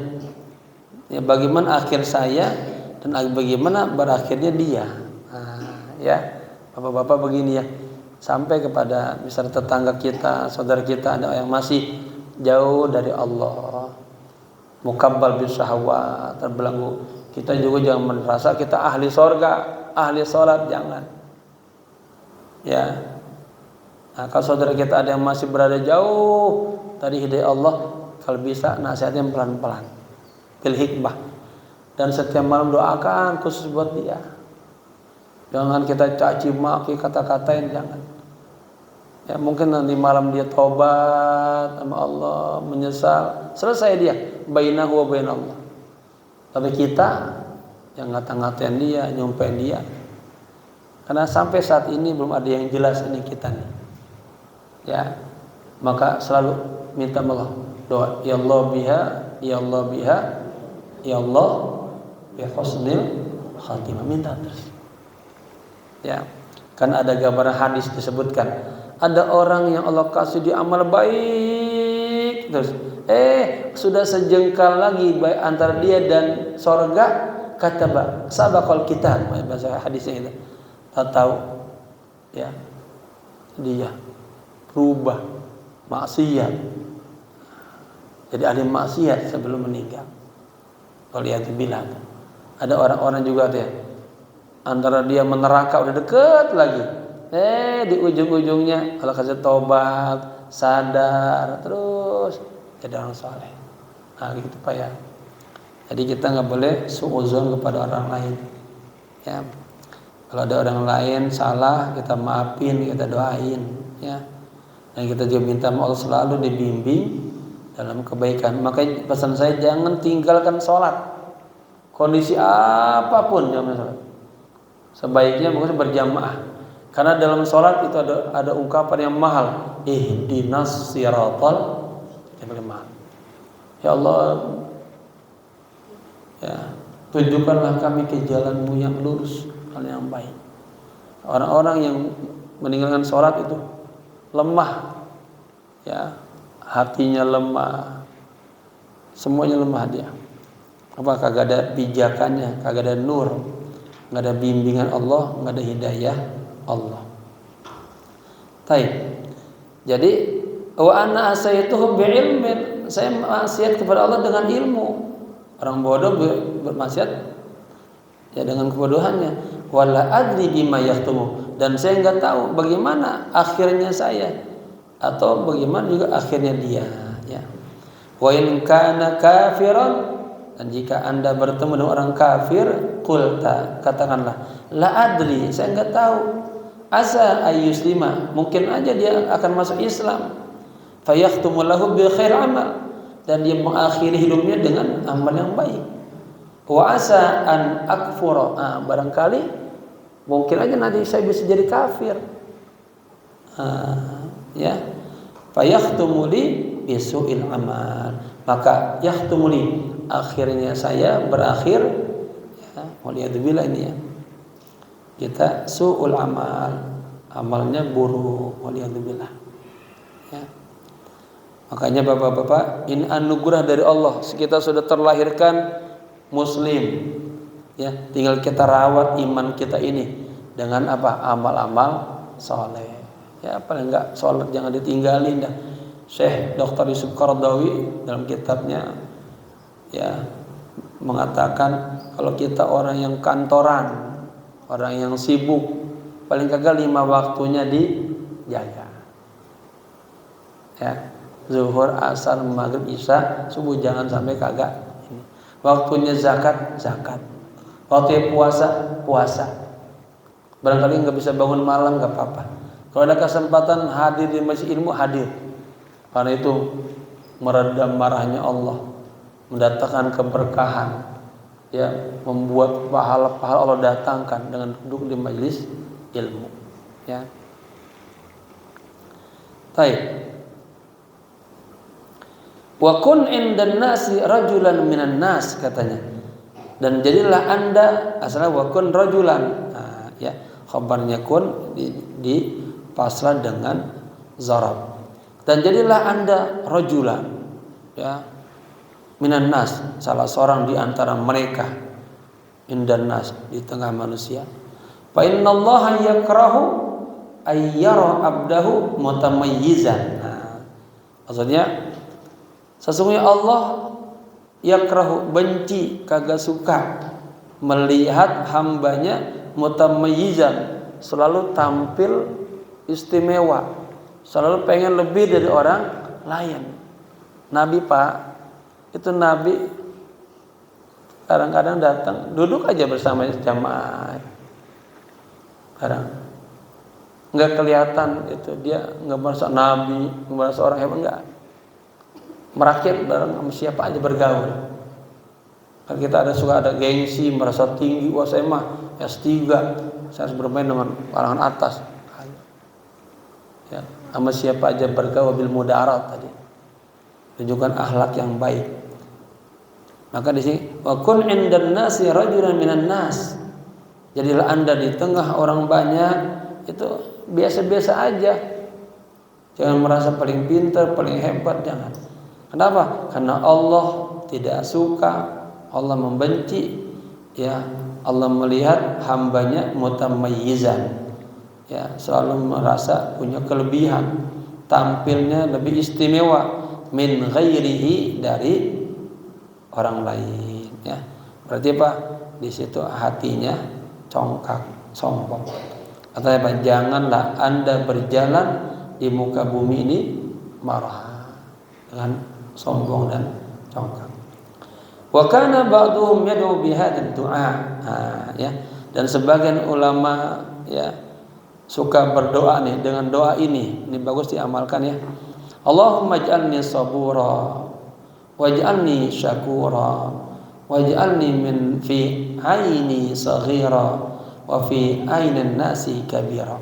ya, bagaimana akhir saya dan bagaimana berakhirnya dia. Ya, bapak-bapak begini ya, sampai kepada misalnya tetangga kita, saudara kita ada yang masih jauh dari Allah, mukabbal bisyahwat, terbelenggu, kita juga jangan merasa kita ahli surga, ahli sholat, jangan. Ya, nah, kalau saudara kita ada yang masih berada jauh dari hidayah Allah, kalau bisa nasihatnya pelan-pelan, bil hikmah, dan setiap malam doakan khusus buat dia. Jangan kita caci maki, kata-katain, jangan. Ya, mungkin nanti malam dia taubat sama Allah, menyesal, selesai dia, bainahu wa bain Allah. Tapi kita yang ngata-ngatain dia, nyumpain dia, karena sampai saat ini belum ada yang jelas ini kita nih. Ya, maka selalu minta Allah doa, ya Allah biha, ya Allah biha, ya Allah bi husnil khatimah, minta terus. Ya, kan ada gambaran hadis disebutkan, ada orang yang Allah kasih di amal baik terus, sudah sejengkal lagi baik antara dia dan surga, kataba sabaqal kitab, bahasa hadisnya itu. Tahu, ya, dia berubah maksiat jadi ahli maksiat sebelum meninggal. Kalau dia bilang, ada orang-orang juga tuh ya, antara dia meneraka udah deket lagi, di ujung-ujungnya kalau kasih tobat, sadar, terus jadi orang soleh. Nah gitu Pak ya. Jadi kita nggak boleh suudzon kepada orang lain. Ya, kalau ada orang lain salah, kita maafin, kita doain, ya. Dan kita juga minta Allah selalu dibimbing dalam kebaikan. Makanya pesan saya, jangan tinggalkan sholat, kondisi apapun jangan sholat. Sebaiknya mungkin berjamaah, karena dalam sholat itu ada ungkapan yang mahal, ihdinas siratal mustaqim. Ya Allah, ya, tunjukkanlah kami ke jalan-Mu yang lurus, hal yang baik. Orang-orang yang meninggalkan sholat itu lemah, ya, hatinya lemah, semuanya lemah dia. Apa, kagak ada pijakannya, kagak ada nur, nggak ada bimbingan Allah, nggak ada hidayah Allah. Taib. Jadi wa anna asaituhu bi'ilmin, saya maksiat kepada Allah dengan ilmu. Orang bodoh bermaksiat ya dengan kebodohannya. Wala adri bima yahtumu, dan saya nggak tahu bagaimana akhirnya saya, atau bagaimana juga akhirnya dia, ya. Wa in kana kafiran, dan jika Anda bertemu dengan orang kafir, qulta, katakanlah, la adri, saya nggak tahu, asa ayyuslima, mungkin aja dia akan masuk Islam, fayahtumu lahu bi khair amal, dan dia mengakhiri hidupnya dengan amal yang baik. Wa asa an akfura, barangkali mungkin aja nanti saya bisa jadi kafir, ya. Fayahtumuli bisu'il amal, maka yahtumuli, akhirnya saya berakhir, ya, waliyadzubillah ini ya, kita su'ul amal, amalnya buruk, waliyadzubillah, ya. Makanya bapak-bapak, ini anugerah dari Allah, kita sudah terlahirkan muslim, ya, tinggal kita rawat iman kita ini dengan apa? Amal-amal soleh, ya, paling enggak sholat jangan ditinggalin dah. Syekh Dr. Yusuf Qaradawi dalam kitabnya, ya, mengatakan kalau kita orang yang kantoran, orang yang sibuk, paling kagak 5 waktunya dijaga, ya, zuhur, asar, maghrib, isya, subuh jangan sampai kagak. Waktunya zakat, waktunya puasa. Barangkali nggak bisa bangun malam, nggak apa-apa. Kalau ada kesempatan hadir di majelis ilmu, hadir. Karena itu meredam marahnya Allah, mendatangkan keberkahan, ya, membuat pahala-pahala Allah datangkan dengan duduk di majelis ilmu, ya. Baik. Wa kun indan nasi rajulan minan nas, katanya. Dan jadilah Anda, asalnya wa kun rajulan. Nah, ya, khabarnya kun di pasrah dengan zarab. Dan jadilah Anda rajulan, ya, minan nas, salah seorang di antara mereka, indan nas, di tengah manusia. Fa innallaha yakrahu ayyara abdahu mutamayyizan. Nah, maksudnya sesungguhnya Allah yakrahu, benci, kagak suka melihat hambanya mutamayyizan, selalu tampil istimewa, selalu pengen lebih dari orang lain. Nabi, Pak, itu Nabi kadang-kadang datang duduk aja bersama jamaah, kadang nggak kelihatan itu dia nggak merasa Nabi, nggak merasa orang hebat, enggak, merakyat bareng sama siapa aja bergaul. Kan kita suka ada gengsi, merasa tinggi, wah saya mah S3, saya harus bermain dengan kalangan atas. Ya, sama siapa aja bergaul, bil mudarat tadi. Tunjukkan akhlak yang baik. Maka di sini wa kun indan nasi rajulan minan nas. Jadilah Anda di tengah orang banyak itu biasa-biasa aja. Jangan merasa paling pintar, paling hebat, jangan. Kenapa? Karena Allah tidak suka, Allah membenci, ya. Allah melihat hambanya mutamayyizan, ya, selalu merasa punya kelebihan, tampilnya lebih istimewa min ghairihi, dari orang lain, ya. Berarti apa? Di situ hatinya congkak, sombong. Katanya apa? Janganlah Anda berjalan di muka bumi ini marah, dengan sombong dan congkak. Wa kana ba'dhum yad'u bi hadzal du'a, ya. Dan sebagian ulama, ya, suka berdoa nih dengan doa ini. Ini bagus diamalkan, ya. Allahumma ij'alni sabura waj'alni syakura waj'alni min fi aini saghira wa fi ainin nasi kabira.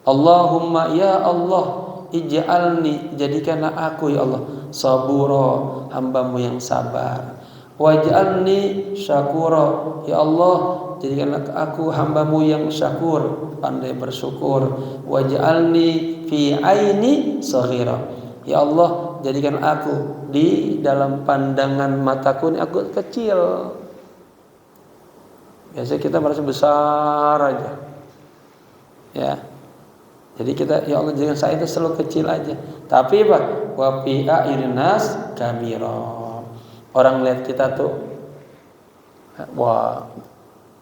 Allahumma, ya Allah, ij'alni, jadikanlah aku, ya Allah, sabura, hambamu yang sabar, waj'alni syakura, ya Allah, jadikanlah aku hambamu yang syakur, pandai bersyukur, waj'alni fi aini saghira, ya Allah, jadikan aku di dalam pandangan mataku ini aku kecil. Biasanya kita merasa besar aja, ya. Jadi kita, ya Allah, jadikan saya itu selalu kecil aja. Tapi apa? Wa fi a'yunin nas kabira. Orang lihat kita tuh, wah,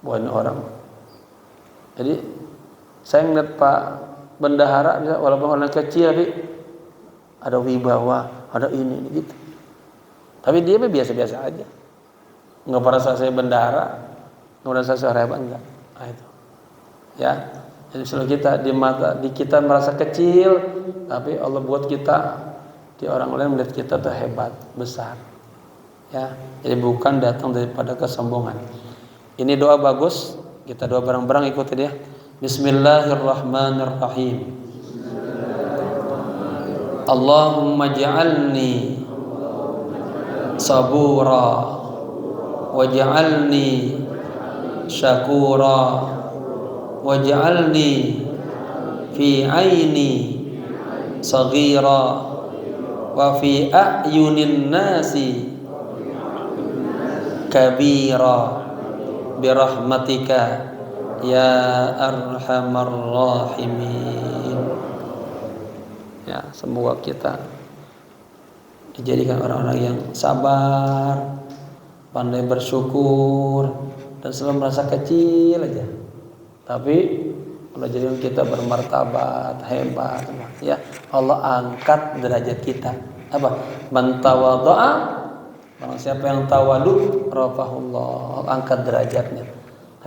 ini orang. Jadi saya ngeliat Pak Bendahara, walaupun orang kecil, tapi ada wibawa, ada ini gitu. Tapi dia biasa-biasa aja. Nggak merasa saya bendahara, nggak merasa saya hebat, enggak. Nah, itu, ya. Jadi selalu kita di kita merasa kecil, tapi Allah buat kita, di orang lain melihat kita tuh hebat, besar. Ya, jadi bukan datang daripada kesombongan. Ini doa bagus, kita doa bareng-bareng, ikutin, ya. Bismillahirrahmanirrahim. Allahumma ja'alni sabura waj'alni syakura waj'alni fi aini saghira wa fi a'yunin nasi kabira birahmatika ya arhamar rahimin. Ya, semoga kita dijadikan orang-orang yang sabar, pandai bersyukur, dan selalu merasa kecil aja. Tapi Allah jadikan kita bermartabat, hebat, ya. Allah angkat derajat kita. Apa? Man tawadha'a, barang siapa yang tawadu, rafa'ahullah, angkat derajatnya.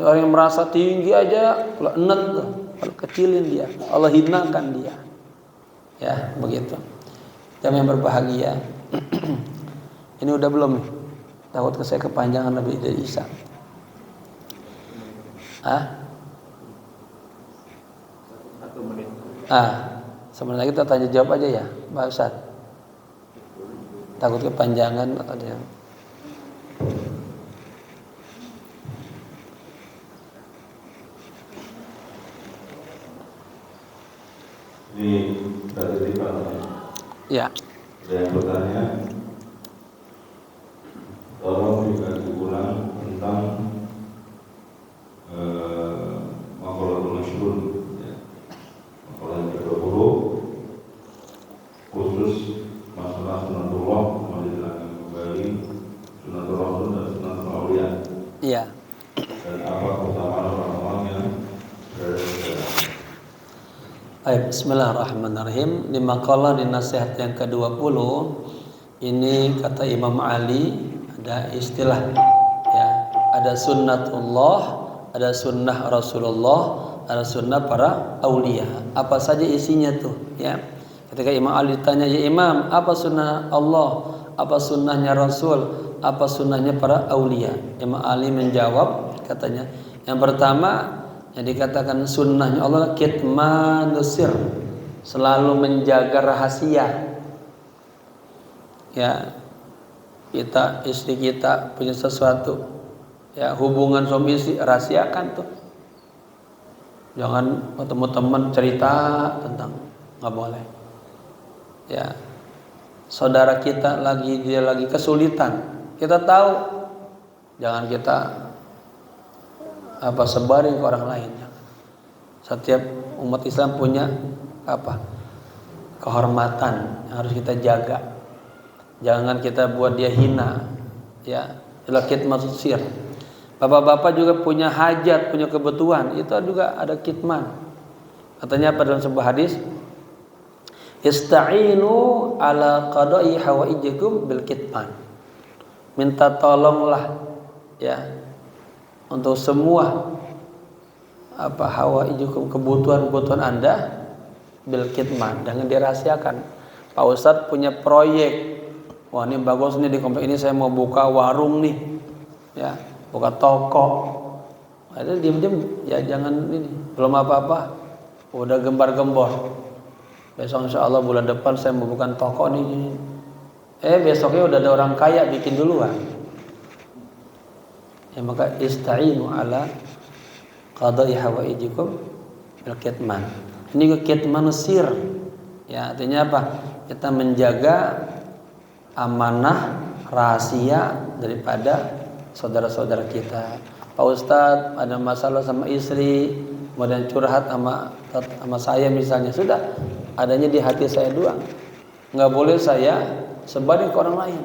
Orang yang merasa tinggi aja, kalau enet, Allah kecilin dia, Allah hinakan dia. Ya, begitu. Jamaah yang berbahagia. Ini udah belum? Takut saya kepanjangan lebih dari Isa. Sebenarnya kita tanya jawab aja ya, Pak Ustaz. Takut kepanjangan ada yang ini dari Pak. Ya. Ada yang bertanya, tolong dikaji ulang tentang maqalatul masyhur, ya. Maqalah yang ke-20 khusus masalah sunatullah, menjelaskan kembali sunatul rasul dan sunatul auliya. Iya. Dan apa keutamaan orang-orang yang berada di dalam. Baik, bismillahirrahmanirrahim. Di makalah di nasihat yang ke-20 ini kata Imam Ali ada istilah ya, ada sunnatullah, ada sunnah Rasulullah, ada sunnah para aulia. Apa saja isinya tuh ya. Ketika Imam Ali ditanya, "Ya Imam, apa sunnah Allah? Apa sunnahnya Rasul? Apa sunnahnya para aulia?" Imam Ali menjawab katanya, yang pertama yang dikatakan sunnahnya Allah kitmanus sir, selalu menjaga rahasia. Ya, kita istri kita punya sesuatu, ya hubungan suami istri rahasiakan tuh. Jangan ketemu teman cerita tentang, nggak boleh. Ya, saudara kita dia lagi kesulitan, kita tahu, jangan kita sebarin ke orang lain. Setiap umat Islam punya kehormatan yang harus kita jaga. Jangan kita buat dia hina. Ya, kitman sir. Bapak-bapak juga punya hajat, punya kebutuhan, itu juga ada kitman. Katanya apa dalam sebuah hadis? Ista'inu ala qada'i hawaijikum bil kitman. Minta tolonglah ya untuk semua hawaijukum, kebutuhan Anda bil kitman, jangan dirahasiakan. Pak Ustadz punya proyek, wah ini bagus nih, di komplek ini saya mau buka warung nih ya, buka toko. Ada diam-diam ya, jangan ini, belum apa-apa udah gembar-gembor, besok insya Allah bulan depan saya mau buka toko nih. Besoknya udah ada orang kaya bikin duluan. Ya, maka ista'inu ala qada'i hawaijikum bil kitman. Ini kitman sir. Ya, artinya apa? Kita menjaga amanah rahasia daripada saudara-saudara kita. Pak Ustadz ada masalah sama istri, kemudian curhat sama saya misalnya, sudah adanya di hati saya doang. Nggak boleh saya sebarin ke orang lain.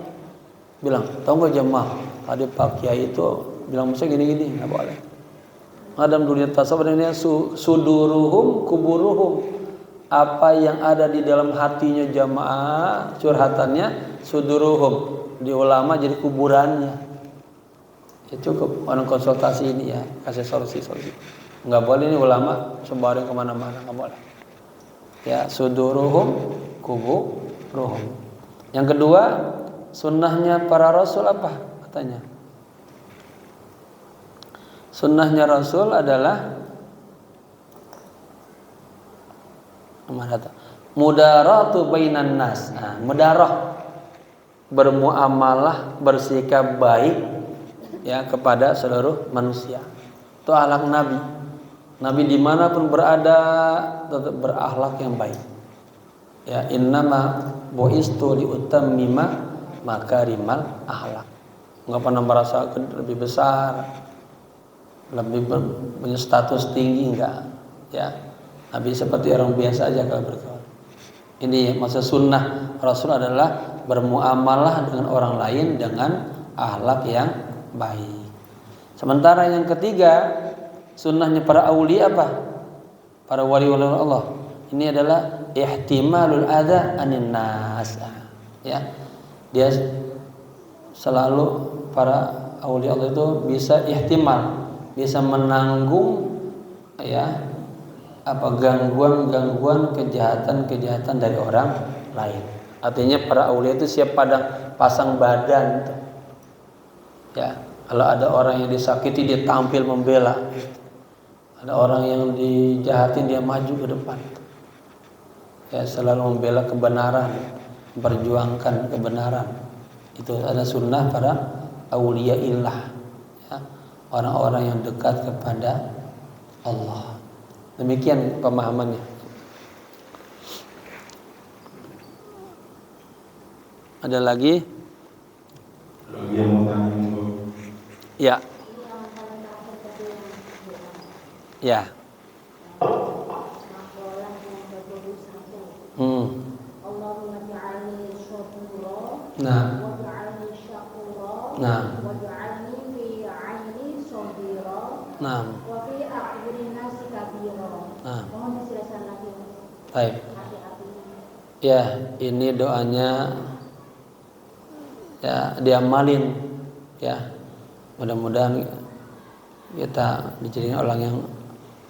Bilang, tahu nggak jemaah, tadi Pak Kiai itu bilang saya gini-gini, nggak boleh. Dalam dunia tasawuf ini suduruhum kuburuhum. Apa yang ada di dalam hatinya jamaah, curhatannya suduruhum, di ulama jadi kuburannya. Ya cukup orang konsultasi ini ya, kasih solusi. Nggak boleh ini ulama sebarin kemana-mana, nggak boleh. Ya, suduruhum kuburuhum. Yang kedua, sunnahnya para rasul apa katanya? Sunnahnya Rasul adalah mudaratu bainan nas. Mudarah, bermuamalah, bersikap baik ya kepada seluruh manusia. Itu akhlak Nabi. Nabi dimanapun berada tetap berakhlak yang baik. Ya, innama bu'istu liutammima makarimal akhlak. Enggak pernah merasa lebih besar, lebih punya status tinggi, enggak ya. Nabi seperti orang biasa aja kalau berkawan. Ini maksud sunnah Rasul adalah bermuamalah dengan orang lain dengan akhlak yang baik. Sementara yang ketiga, sunnahnya para aulia apa? Para wali-wali Allah. Ini adalah ihtimalul adza anin nas. Ya. Dia selalu, para aulia Allah itu bisa ihtimal, bisa menanggung ya gangguan-gangguan, kejahatan-kejahatan dari orang lain. Artinya para aulia itu siap pada pasang badan. Ya, kalau ada orang yang disakiti dia tampil membela. Ada orang yang dijahatin dia maju ke depan. Ya, selalu membela kebenaran, memperjuangkan kebenaran. Itu ada sunnah para aulia illah. Ya, orang-orang yang dekat kepada Allah. Demikian pemahamannya. Ada lagi? Lagi yang mau tanya untuk Ya. Ya. Allahumma ja'alni syakura Nah. waj'alni syakura Nah. waj'alni fi 'aini sabira Nah. wa fi a'yunin nasi kabira. Nah. Mohon dijelaskan lagi. Baik. Hati-hati. Ya, ini doanya ya diamalin ya. Mudah-mudahan kita dijadikan orang yang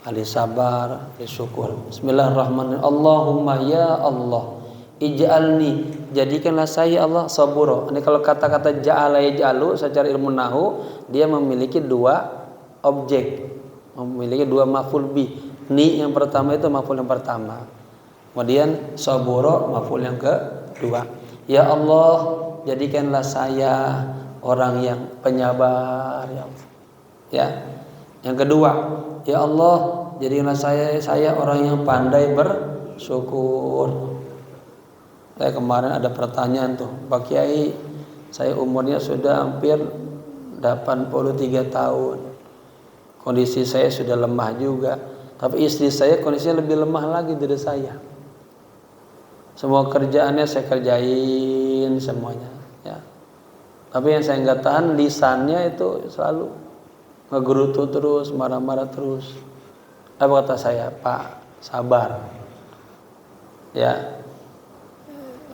ahli sabar, ahli syukur. Bismillahirrahmanirrahim. Allahumma ya Allah, ij'alni, jadikanlah saya Allah sabura. Ini kalau kata-kata ja'ala yaj'alu secara ilmu nahwu dia memiliki dua objek, memiliki dua maf'ul bi. Ni yang pertama itu maf'ul yang pertama. Kemudian sabura maf'ul yang kedua. Ya Allah, jadikanlah saya orang yang penyabar ya Allah. Ya. Yang kedua, ya Allah, jadikanlah saya orang yang pandai bersyukur. Saya kemarin ada pertanyaan tuh, Pak Kiai, saya umurnya sudah hampir 83 tahun. Kondisi saya sudah lemah juga, tapi istri saya kondisinya lebih lemah lagi dari saya. Semua kerjaannya saya kerjain semuanya, ya. Tapi yang saya nggak tahan lisannya itu selalu ngegerutu terus, marah-marah terus. Apa kata saya? Pak, sabar. Ya.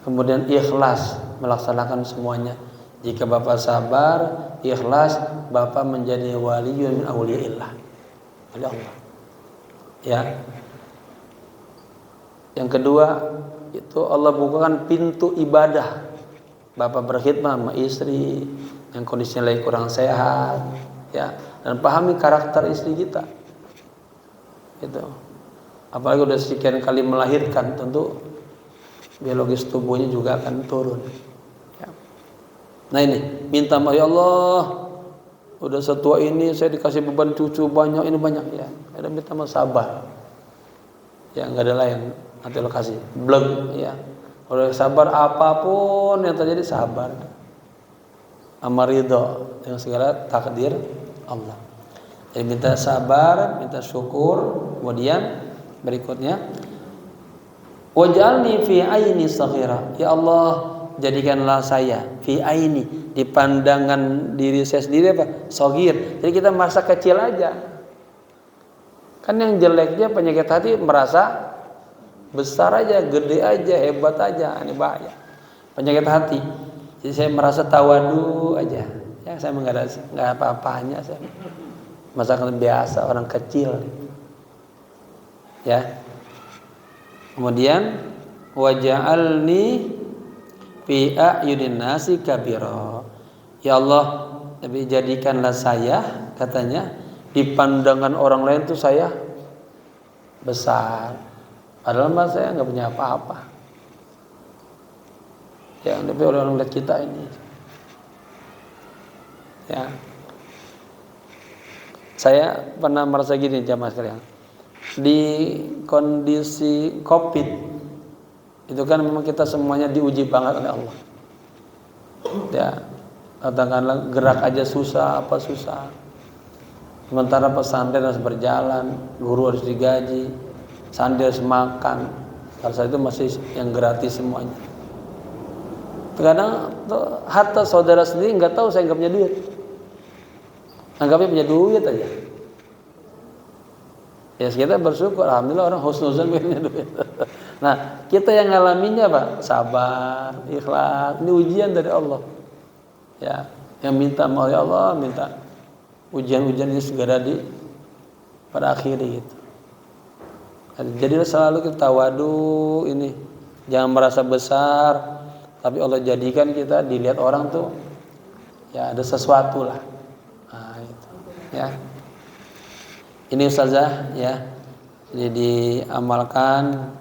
Kemudian ikhlas melaksanakan semuanya. Jika Bapak sabar, ikhlas, Bapak menjadi waliyun min auliyaillah. Wali Allah. Ya. Yang kedua, itu Allah bukakan pintu ibadah. Bapak berkhidmat sama istri yang kondisinya lagi kurang sehat, ya, dan pahami karakter istri kita. Gitu. Apalagi udah sekian kali melahirkan, tentu biologis tubuhnya juga akan turun. Ya. Nah ini, minta maaf ya Allah, udah setua ini saya dikasih beban cucu banyak, ini banyak ya. Ada minta maaf, sabar. Ya nggak ada lain, nanti lo kasih blog ya. Kalau sabar apapun yang terjadi sabar. Sama ridho dengan segala takdir Allah. Jadi minta sabar, minta syukur. Kemudian berikutnya, waj'alni fi aini saghira. Ya Allah, jadikanlah saya fi aini, di pandangan diri saya sendiri apa? Saghir. Jadi kita merasa kecil aja. Kan yang jeleknya penyakit hati merasa besar aja, gede aja, hebat aja, ini bahaya. Penyakit hati. Jadi saya merasa tawadu aja. Ya saya enggak apa-apanya saya. Masakan biasa orang kecil. Ya. Kemudian waj'alni fi a'yunin nasi kabira. Ya Allah, tapi jadikanlah saya, katanya, di pandangan orang lain tuh saya besar. Padahal mas saya nggak punya apa-apa. Ya, tapi orang lihat kita ini. Ya, saya pernah merasa gini jamaah sekalian. Di kondisi COVID itu kan memang kita semuanya diuji banget oleh Allah. Ya, katakanlah gerak aja susah, apa susah. Sementara pesantren harus berjalan, guru harus digaji, santri harus makan. Kalau saya itu masih yang gratis semuanya. Kadang harta saudara sendiri nggak tahu saya nggak punya duit. Anggapnya punya duit aja. Ya kita bersyukur, alhamdulillah orang husnuzan punya duit. Nah kita yang ngalaminnya apa? Sabar, ikhlas. Ini ujian dari Allah. Ya, yang minta mau ya Allah, minta ujian-ujian ini segera pada akhir gitu. Jadi selalu kita tawadu ini, jangan merasa besar, tapi Allah jadikan kita dilihat orang tuh ya ada sesuatu lah. Nah, itu ya. Ini ustazah ya. Jadi amalkan.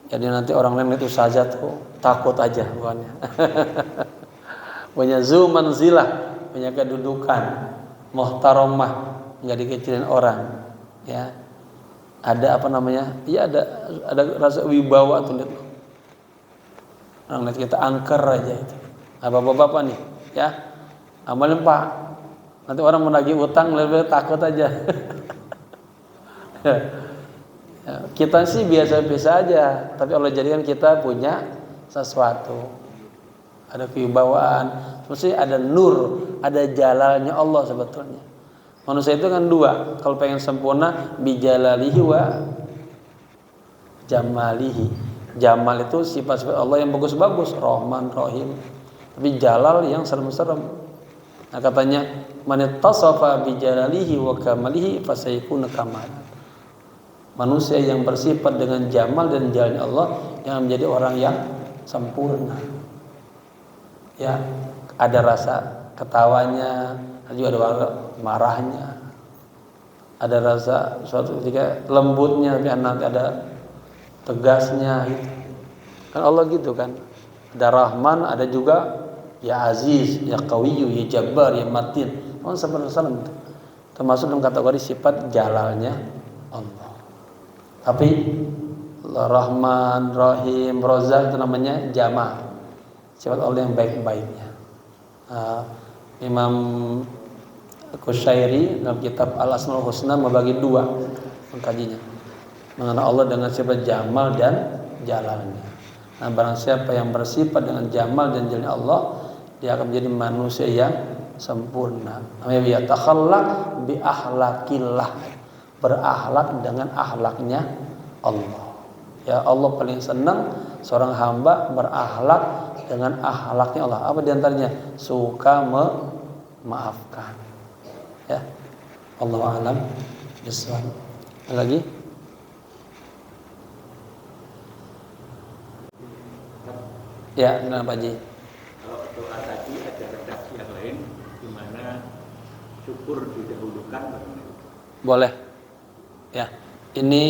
Jadi nanti orang lain lihat ustazah tuh takut aja bukannya. Punya manzilah, punya kedudukan, muhtaramah, enggak dikecilin orang, ya. Ada apa namanya? Ya ada rasa wibawa tuh lihat. Orang lihat kita angker aja itu. Nah, bapak-bapak nih, ya. Amalin Pak. Nanti orang menagih utang lebih takut aja. Ya, kita sih biasa-biasa aja, tapi Allah jadikan kita punya sesuatu. Ada kewibawaan, terus ada nur, ada jalalnya Allah sebetulnya. Manusia itu kan dua, kalau pengen sempurna bijalalihi wa jamalihi. Jamal itu sifat-sifat Allah yang bagus-bagus, Rahman, Rahim. Tapi jalal yang serem-serem. Nah katanya man ittasafa bijalalihi wa kamalihi fasayakunu kamalan. Manusia yang bersifat dengan jamal dan jalannya Allah yang menjadi orang yang sempurna. Ya, ada rasa ketawanya, juga ada marahnya, ada rasa suatu ketika lembutnya, tapi nanti ada tegasnya gitu. Kan Allah gitu kan. Ada Rahman, ada juga ya Aziz, ya Qawiyyu, ya Jabbar, ya Matin. Allah sallallahu termasuk dalam kategori sifat jalalnya Allah. Tapi Rahman, Rahim, Razak itu namanya jama'. Sifat Allah yang baik-baiknya. Imam Qushairi dalam kitab Al-Asmaul Husna membagi dua mengkajinya mengenai Allah dengan sifat jamal dan jalalnya. Nah, barang siapa yang bersifat dengan jamal dan jalalnya Allah, dia akan menjadi manusia yang sempurna. Namanya ya takhallaq bi akhlaqillah, berakhlak dengan akhlaknya Allah. Ya Allah paling senang seorang hamba berakhlak dengan akhlaknya Allah. Apa diantaranya? Suka memaafkan. Ya, Allah alam bisawab. Lagi? Ya, benar Pak Ji. Kalau doa tadi ada redaksi yang lain, di mana syukur didahulukan. Boleh. Ya, ini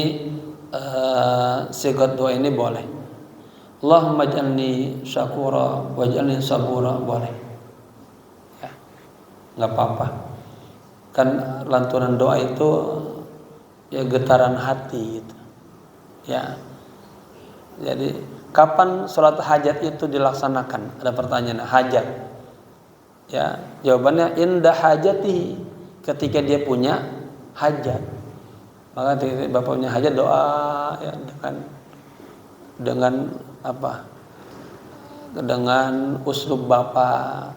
sigat doa ini boleh. Allahumma ij'alni syakura waj'alni sabura, boleh. Ya, nggak apa-apa. Kan lantunan doa itu ya getaran hati gitu. Ya. Jadi kapan sholat hajat itu dilaksanakan? Ada pertanyaan hajat. Ya, jawabannya indah hajati, ketika dia punya hajat. Maka ketika Bapak punya hajat doa ya dengan apa? Dengan uslub Bapak,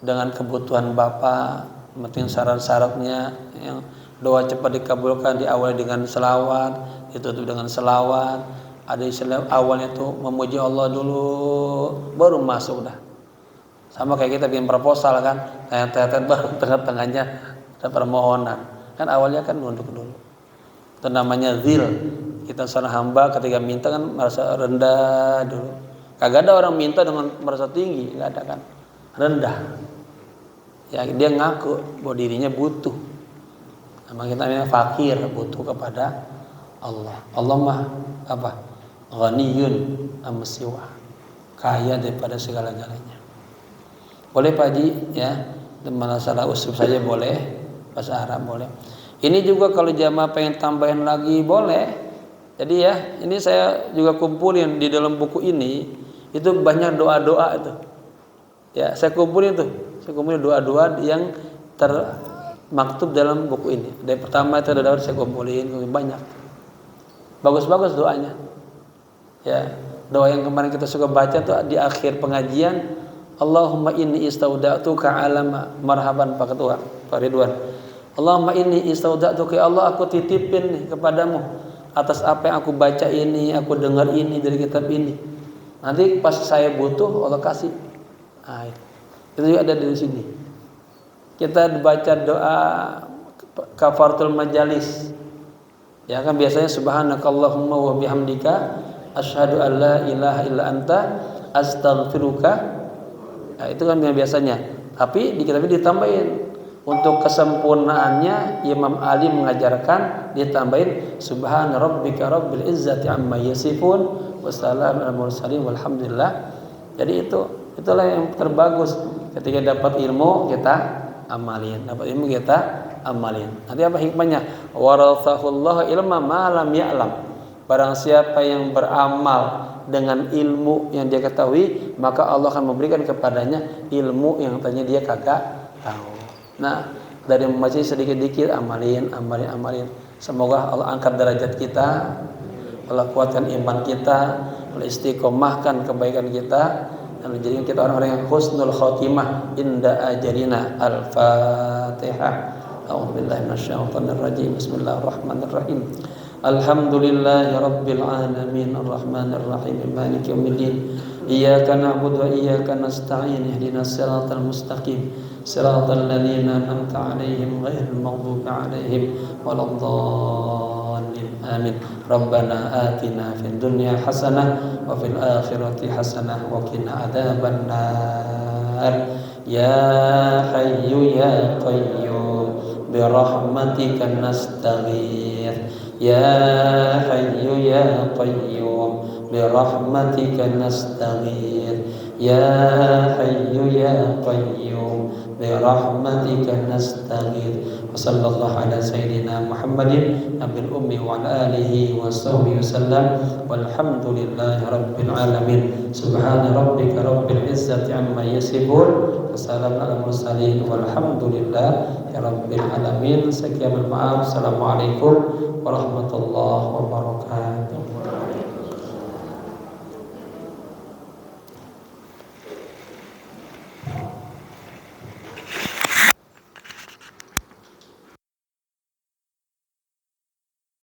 dengan kebutuhan Bapak, penting syarat-syaratnya yang doa cepat dikabulkan diawali dengan selawat, ditutup dengan selawat. Ada istilah awalnya tuh memuji Allah dulu, baru masuk dah. Sama kayak kita bikin proposal kan, tayat-tayat baru tengah-tengahnya ada permohonan. Kan awalnya kan nunduk dulu. Itu namanya zil. Kita seorang hamba ketika minta kan merasa rendah dulu. Kagak ada orang minta dengan merasa tinggi, enggak ada kan. Rendah. Ya dia ngaku bahwa dirinya butuh. Nama kita namanya fakir, butuh kepada Allah. Allah mah apa? Ghaniyun amsiwa, kaya daripada segala-galanya. Boleh Pak Haji ya, masalah usul saja boleh, bahasa Arab boleh. Ini juga kalau jamaah pengen tambahin lagi boleh. Jadi ya, ini saya juga kumpulin di dalam buku ini, itu banyak doa-doa itu. Ya, saya kumpulin doa-doa yang termaktub dalam buku ini. Dari pertama itu ada saya kumpulin banyak. Bagus-bagus doanya. Ya, doa yang kemarin kita suka baca tuh di akhir pengajian, Allahumma inni istauda'tuka alama, marhaban Pak Ketua, Pak Ridwan. Allahumma inni istauda'tuka, ya Allah aku titipin nih kepadamu atas apa yang aku baca ini, aku dengar ini dari kitab ini. Nanti pas saya butuh Allah kasih. Nah, itu juga ada di sini. Kita baca doa kafaratul majalis. Ya kan biasanya subhanakallahumma wa bihamdika asyhadu an la ilaha illa anta astaghfiruka. Nah, itu kan biasanya. Tapi di kitab ini ditambahin untuk kesempurnaannya Imam Ali mengajarkan ditambahin subhana rabbika rabbil izzati amma yasifun wa salamun alal mursalin walhamdulillah. Jadi itulah yang terbagus ketika dapat ilmu kita amalin, Nanti apa hikmahnya? Warathahullahu ilma ma lam ya'lam. Barang siapa yang beramal dengan ilmu yang dia ketahui, maka Allah akan memberikan kepadanya ilmu yang tadinya dia kagak tahu. Nah, dari membaca sedikit-sedikit amalin. Semoga Allah angkat derajat kita, Allah kuatkan iman kita, Allah istiqomahkan kebaikan kita, dan menjadikan kita orang-orang yang husnul khotimah inda ajalina. Al-Fatihah. A'udzubillahi minasyaitonir rajim. Bismillahirrahmanirrahim. Alhamdulillahi rabbil alamin arrahmanir rahim maliki yaumiddin. Iyyaka na'budu wa iyyaka nasta'in ihdinas siratal mustaqim siratal ladzina an'amta 'alaihim ghairil maghdubi 'alaihim waladdallin. Amin. Rabbana atina fid dunya hasanah wa fil akhirati hasanah wa qina adzabannar. Ya hayyu ya qayyum bi rahmatika nastaghith. Ya hayyu ya qayyum bi rahmatika nastaghith. Ya hayyu ya qayyum bi rahmatika nastaghith. Wa sallallahu ala sayyidina Muhammadin nabil ummi wa ala alihi wa sahbihi wasallam. Walhamdulillahi rabbil alamin. Subhana rabbika rabbil izzati amma yasifun. Wassalamu ala mursalin walhamdulillahi rabbil alamin. Sekian, maaf. Assalamualaikum warahmatullahi wabarakatuh.